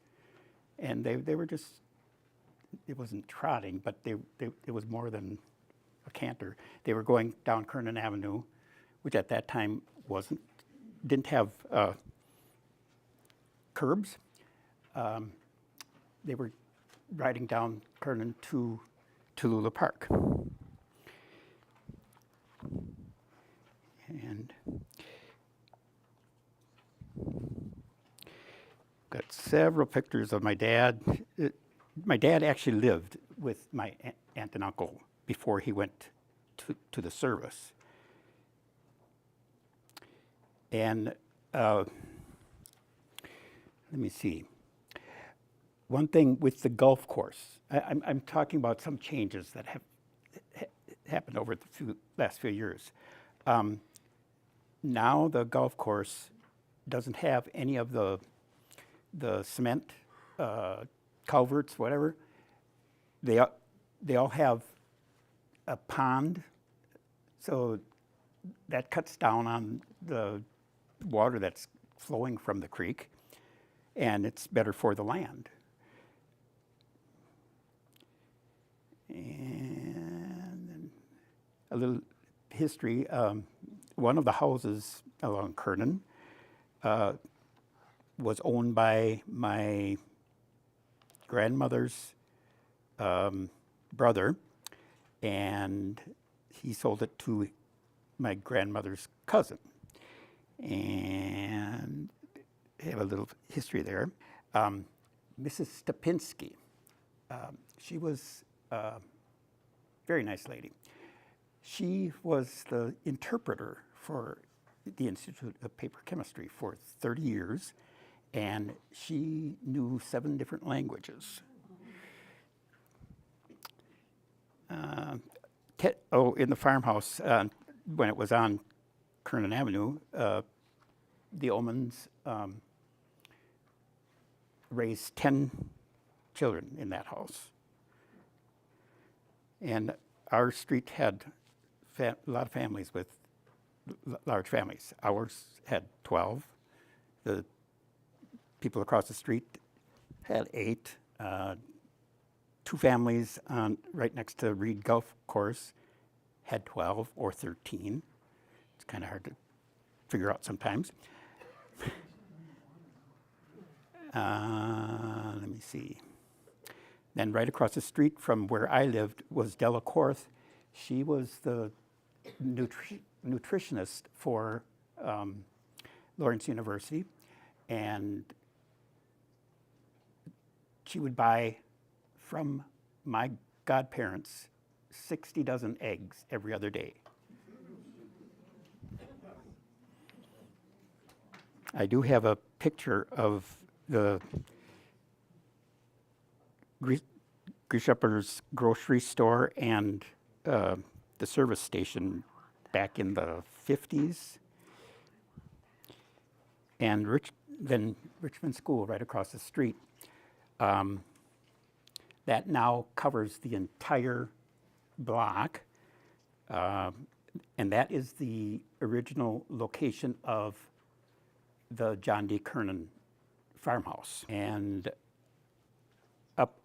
and they were just, it wasn't trotting, but it was more than a canter. They were going down Kernan Avenue, which at that time didn't have curbs. They were riding down Kernan to Tallulah Park. And got several pictures of my dad. My dad actually lived with my aunt and uncle before he went to the service. And let me see. One thing with the golf course, I'm talking about some changes that have happened over the last few years. Now the golf course doesn't have any of the cement culverts, whatever. They all have a pond, so that cuts down on the water that's flowing from the creek, and it's better for the land. And then a little history. One of the houses along Kernan was owned by my grandmother's brother, and he sold it to my grandmother's cousin. And I have a little history there. Mrs. Stepinski, she was a very nice lady. She was the interpreter for the Institute of Paper Chemistry for 30 years, and she knew 7 different languages. In the farmhouse, when it was on Kernan Avenue, the Omans raised 10 children in that house. And our street had a lot of families with large families. Ours had 12. The people across the street had 8. 2 families right next to Reed Golf Course had 12 or 13. It's kind of hard to figure out sometimes. Let me see. Then right across the street from where I lived was Della Korth. She was the nutritionist for Lawrence University, and she would buy from my godparents 60 dozen eggs every other day. I do have a picture of the Grishupper's grocery store and the service station back in the 50s. And then Richmond School right across the street. That now covers the entire block. And that is the original location of the John D. Kernan farmhouse. And up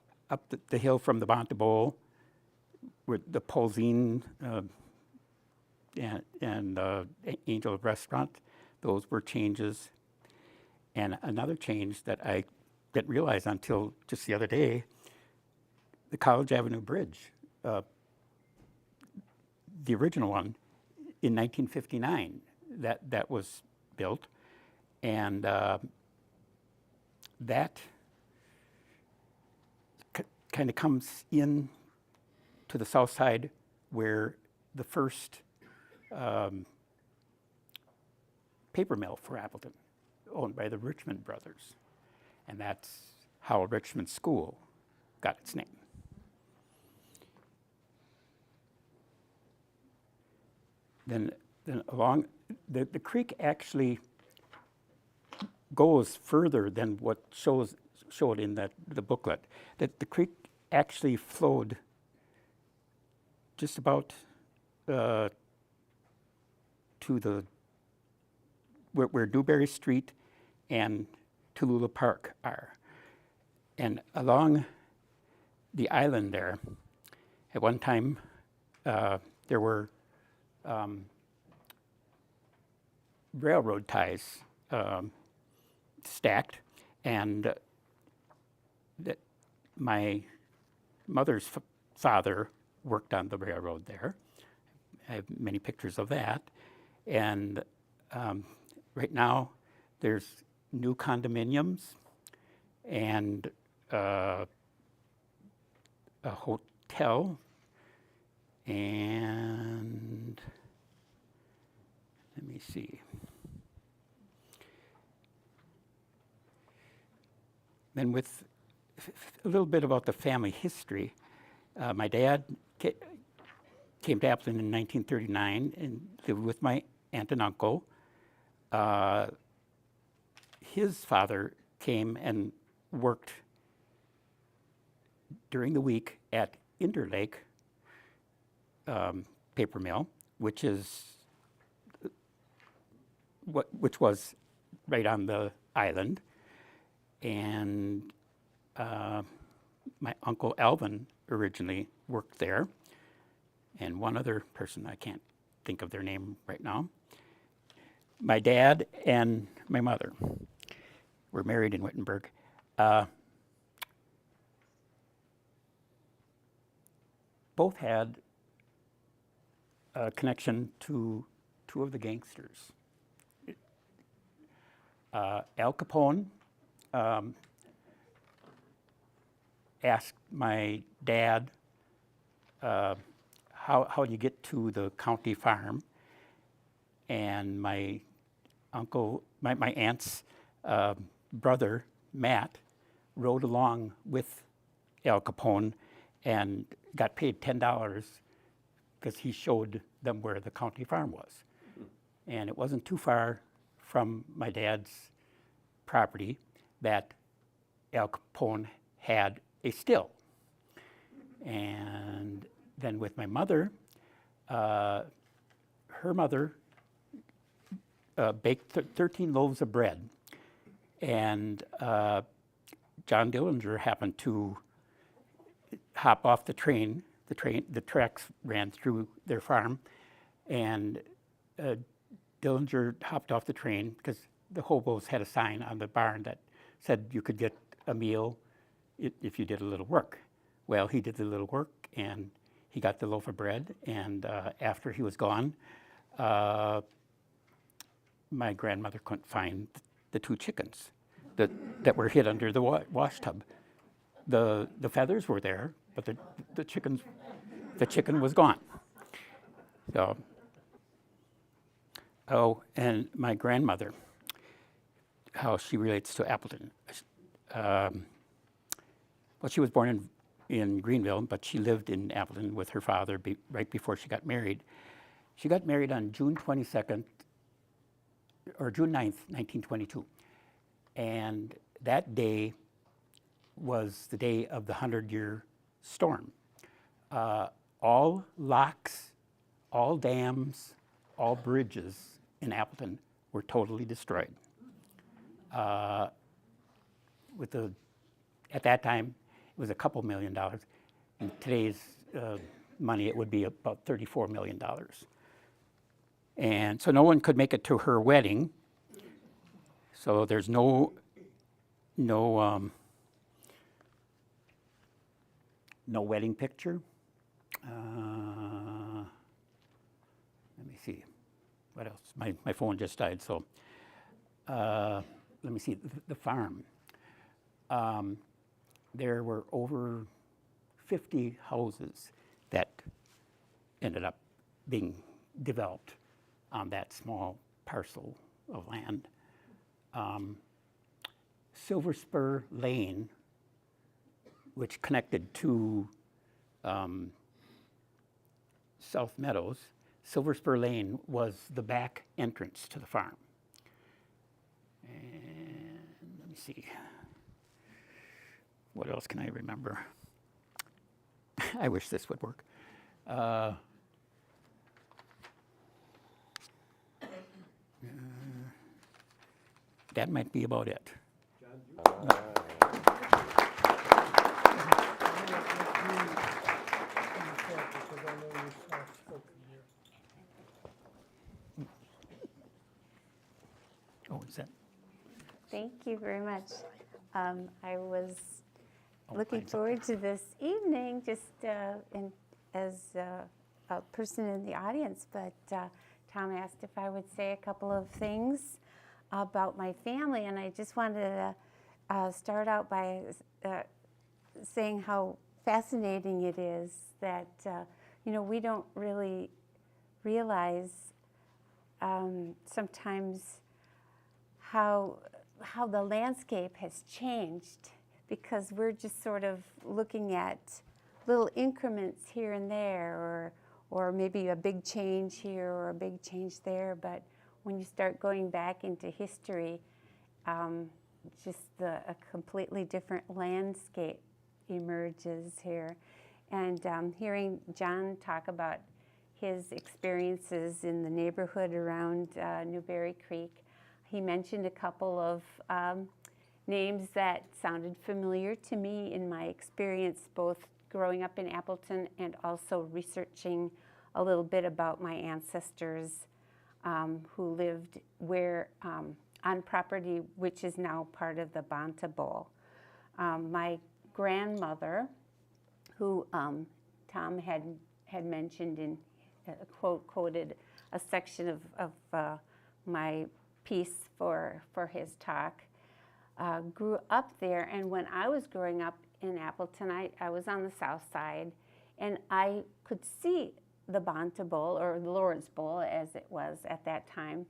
the hill from the Bonte Bowl, with the Polzine and Angel Restaurant, those were changes. And another change that I didn't realize until just the other day, the College Avenue Bridge, the original one, in 1959, that was built, and that kind of comes in to the south side where the first paper mill for Appleton, owned by the Richmond brothers. And that's how Richmond School got its name. Then along, the creek actually goes further than what showed in the booklet. That the creek actually flowed just about to the where Newberry Street and Tallulah Park are. And along the island there, at one time, there were railroad ties stacked, and that my mother's father worked on the railroad there. I have many pictures of that. And right now, there's new condominiums and a hotel, and let me see. Then with a little bit about the family history, my dad came to Appleton in 1939 and lived with my aunt and uncle. His father came and worked during the week at Interlake paper mill, which was right on the island. And my Uncle Alvin originally worked there, and one other person, I can't think of their name right now. My dad and my mother were married in Wittenberg. Both had a connection to two of the gangsters. Al Capone asked my dad, how do you get to the county farm? And my aunt's brother, Matt, rode along with Al Capone and got paid $10 because he showed them where the county farm was. And it wasn't too far from my dad's property that Al Capone had a still. And then with my mother, her mother baked 13 loaves of bread. And John Dillinger happened to hop off the train. The tracks ran through their farm, and Dillinger hopped off the train because the hobos had a sign on the barn that said you could get a meal if you did a little work. Well, he did the little work, and he got the loaf of bread, and after he was gone, my grandmother couldn't find the two chickens that were hid under the wash tub. The feathers were there, but the chicken was gone. So, and my grandmother, how she relates to Appleton. Well, she was born in Greenville, but she lived in Appleton with her father right before she got married. She got married on June 22nd, or June 9th, 1922. And that day was the day of the 100-year storm. All locks, all dams, all bridges in Appleton were totally destroyed. At that time, it was a couple $1 million. In today's money, it would be about $34 million. And so no one could make it to her wedding. So there's no wedding picture. Let me see. What else? My phone just died, so let me see. The farm. There were over 50 houses that ended up being developed on that small parcel of land. Silver Spur Lane, which connected to South Meadows, Silver Spur Lane was the back entrance to the farm. And me see. What else can I remember? I wish this would work. That might be about it. Oh, is that? Thank you very much. I was Oh, looking fine. forward to this evening, just as a person in the audience, but Tom asked if I would say a couple of things about my family, and I just wanted to start out by saying how fascinating it is that, we don't really realize sometimes how the landscape has changed, because we're just sort of looking at little increments here and there, or maybe a big change here or a big change there. But when you start going back into history, just a completely different landscape emerges here. And hearing John talk about his experiences in the neighborhood around Newberry Creek, he mentioned a couple of names that sounded familiar to me in my experience, both growing up in Appleton and also researching a little bit about my ancestors who lived on property which is now part of the Bonta Bowl. My grandmother, who Tom had mentioned in quoted a section of my piece for his talk, grew up there. And when I was growing up in Appleton, I was on the south side, and I could see the Bonta Bowl, or the Lawrence Bowl as it was at that time,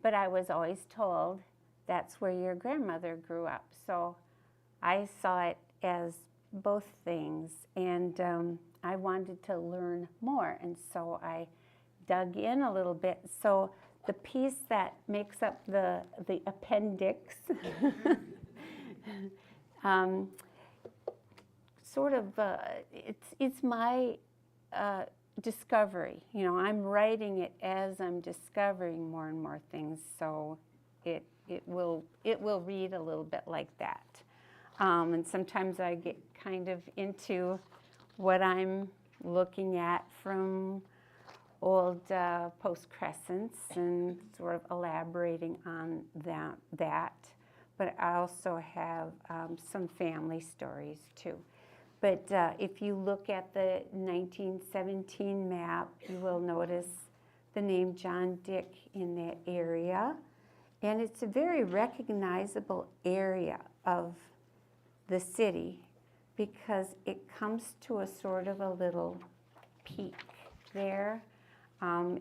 but I was always told that's where your grandmother grew up. So I saw it as both things, and I wanted to learn more, and so I dug in a little bit. So the piece that makes up the appendix sort of it's my discovery. I'm writing it as I'm discovering more and more things, so it will read a little bit like that. And sometimes I get kind of into what I'm looking at from old post crescents and sort of elaborating on that. But I also have some family stories too. But if you look at the 1917 map, you will notice the name John Dick in that area. And it's a very recognizable area of the city because it comes to a sort of a little peak there.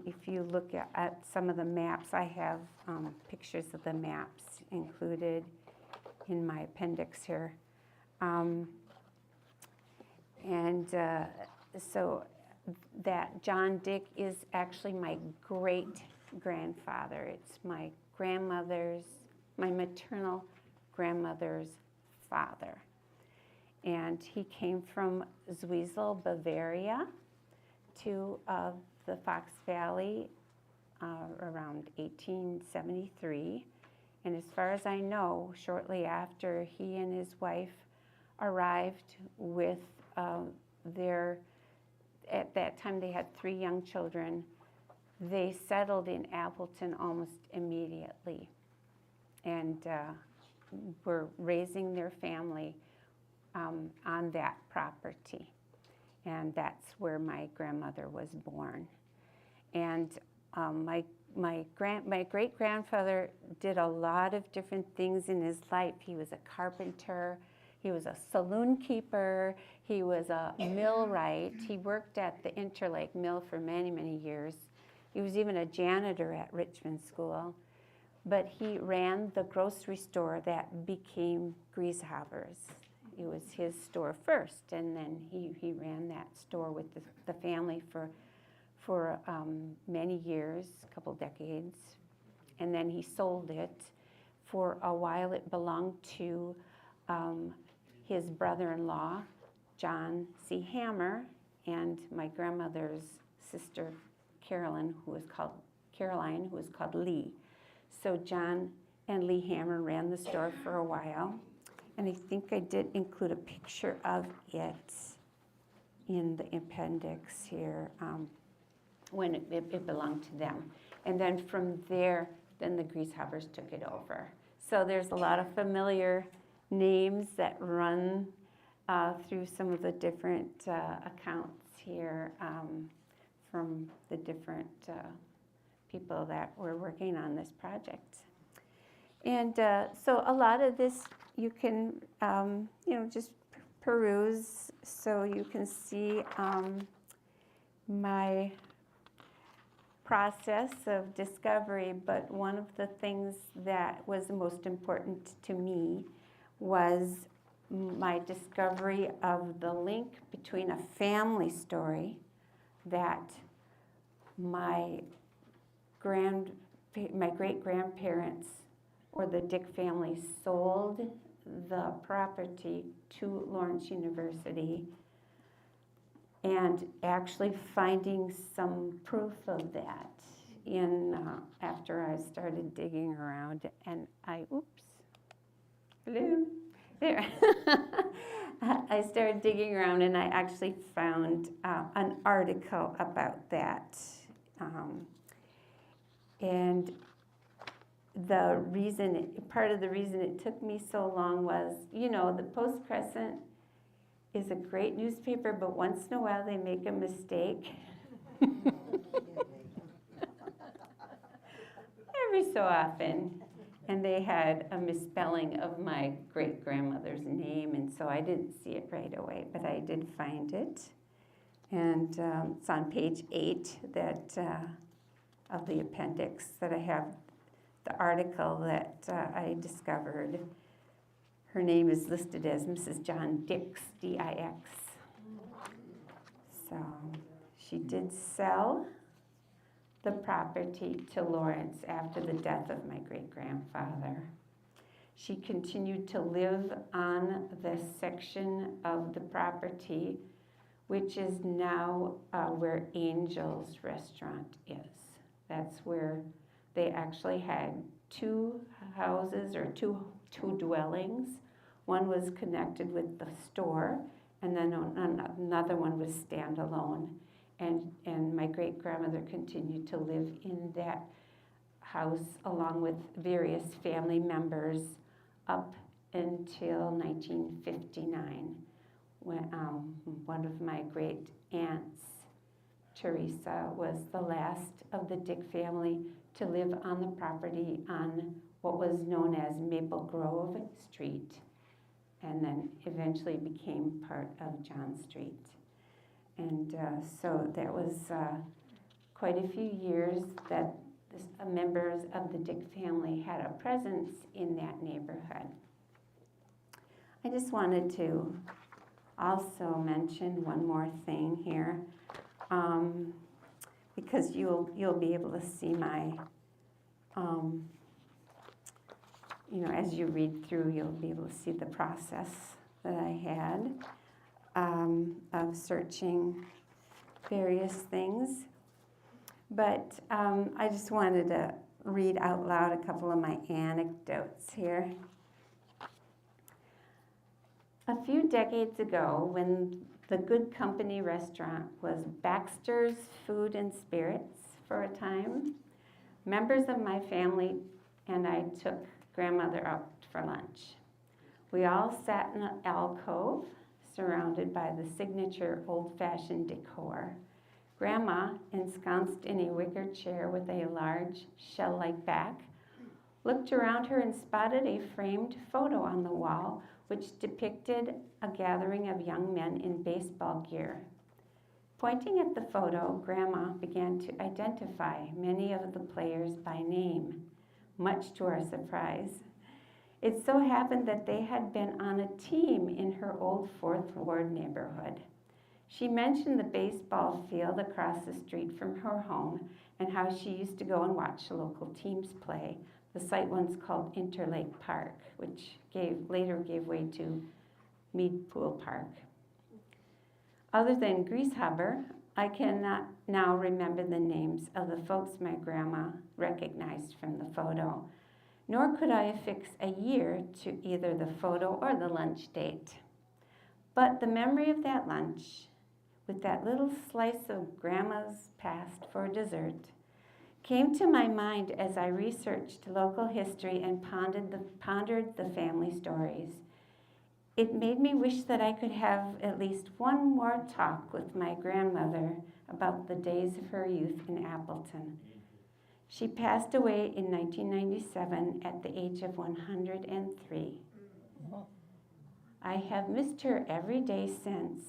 If you look at some of the maps, I have pictures of the maps included in my appendix here. So that John Dick is actually my great-grandfather. It's my maternal grandmother's father. And he came from Zwiesel, Bavaria, to the Fox Valley around 1873. And as far as I know, shortly after he and his wife arrived with at that time they had 3 young children, they settled in Appleton almost immediately and were raising their family on that property. And that's where my grandmother was born. And my great-grandfather did a lot of different things in his life. He was a carpenter, he was a saloon keeper, he was a millwright. He worked at the Interlake Mill for many, many years. He was even a janitor at Richmond School. But he ran the grocery store that became Grieshaber's. It was his store first, and then he ran that store with the family for many years, a couple decades, and then he sold it For a while, it belonged to his brother-in-law, John C. Hammer, and my grandmother's sister, Caroline, who was called Lee. So John and Lee Hammer ran the store for a while, and I think I did include a picture of it in the appendix here when it belonged to them. And then from there, then the Grieshabers took it over. So there's a lot of familiar names that run through some of the different accounts here from the different people that were working on this project. And so a lot of this you can, just peruse so you can see my process of discovery, but one of the things that was the most important to me was my discovery of the link between a family story that my great-grandparents or the Dick family sold the property to Lawrence University, and actually finding some proof of that in after I started digging around, and hello, there. I started digging around, and I actually found an article about that, and part of the reason it took me so long was, the Post-Crescent is a great newspaper, but once in a while they make a mistake. Every so often. And they had a misspelling of my great-grandmother's name, and so I didn't see it right away, but I did find it. And it's on page 8 of the appendix that I have the article that I discovered. Her name is listed as Mrs. John Dix, D-I-X. So she did sell the property to Lawrence after the death of my great-grandfather. She continued to live on this section of the property, which is now where Angel's Restaurant is. That's where they actually had 2 houses or two dwellings. One was connected with the store, and then another one was standalone. And my great-grandmother continued to live in that house along with various family members up until 1959, when one of my great aunts, Teresa, was the last of the Dick family to live on the property on what was known as Maple Grove Street, and then eventually became part of John Street. And so there was quite a few years that members of the Dick family had a presence in that neighborhood. I just wanted to also mention one more thing here, because you'll be able to see my, as you read through, you'll be able to see the process that I had of searching various things. But I just wanted to read out loud a couple of my anecdotes here. A few decades ago, when the Good Company restaurant was Baxter's Food and Spirits for a time, members of my family and I took grandmother out for lunch. We all sat in an alcove surrounded by the signature old-fashioned decor. Grandma, ensconced in a wicker chair with a large shell-like back, looked around her and spotted a framed photo on the wall which depicted a gathering of young men in baseball gear. Pointing at the photo, Grandma began to identify many of the players by name, much to our surprise. It so happened that they had been on a team in her old Fourth Ward neighborhood. She mentioned the baseball field across the street from her home and how she used to go and watch the local teams play, The site once called Interlake Park, which later gave way to Mead Pool Park. Other than Grieshaber, I cannot now remember the names of the folks my grandma recognized from the photo, nor could I affix a year to either the photo or the lunch date. But the memory of that lunch, with that little slice of grandma's past for dessert, came to my mind as I researched local history and pondered the family stories. It made me wish that I could have at least one more talk with my grandmother about the days of her youth in Appleton. She passed away in 1997 at the age of 103. I have missed her every day since,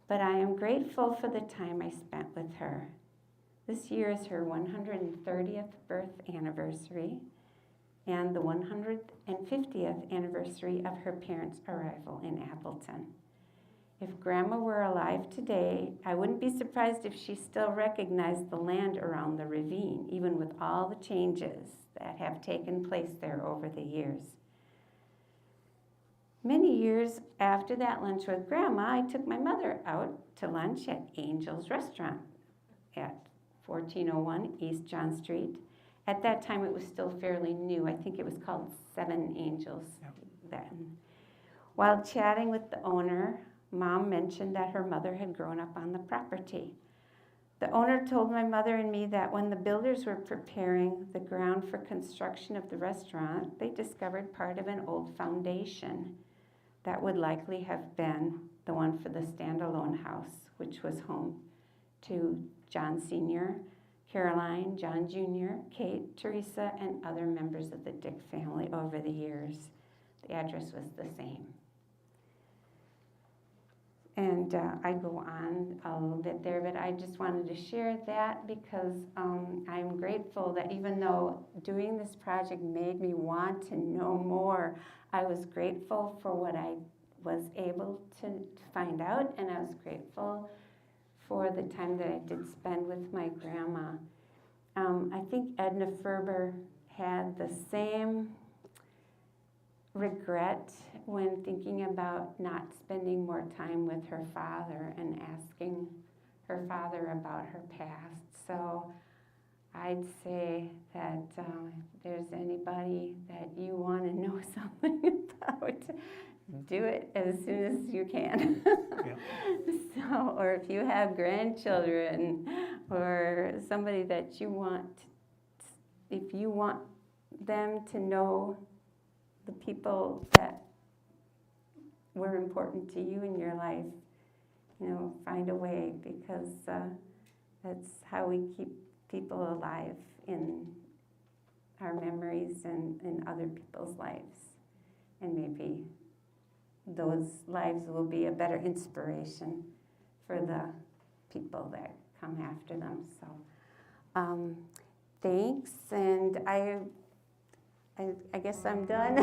but I am grateful for the time I spent with her. This year is her 130th birth anniversary and the 150th anniversary of her parents' arrival in Appleton. If Grandma were alive today, I wouldn't be surprised if she still recognized the land around the ravine, even with all the changes that have taken place there over the years. Many years after that lunch with Grandma, I took my mother out to lunch at Angel's Restaurant at 1401 East John Street. At that time, it was still fairly new. I think it was called Seven Angels then. While chatting with the owner, Mom mentioned that her mother had grown up on the property. The owner told my mother and me that when the builders were preparing the ground for construction of the restaurant, they discovered part of an old foundation that would likely have been the one for the standalone house, which was home to John Sr., Caroline, John Jr., Kate, Teresa, and other members of the Dick family over the years. The address was the same. And I go on a little bit there, but I just wanted to share that because I'm grateful that even though doing this project made me want to know more, I was grateful for what I was able to find out, and I was grateful for the time that I did spend with my grandma. I think Edna Ferber had the same regret when thinking about not spending more time with her father and asking her father about her past. So I'd say that if there's anybody that you want to know something about, do it as soon as you can. Yeah. So, or if you have grandchildren or somebody that you want, if you want them to know the people that were important to you in your life, find a way, because that's how we keep people alive in our memories and in other people's lives. And maybe those lives will be a better inspiration for the people that come after them. So thanks, and I guess I'm done.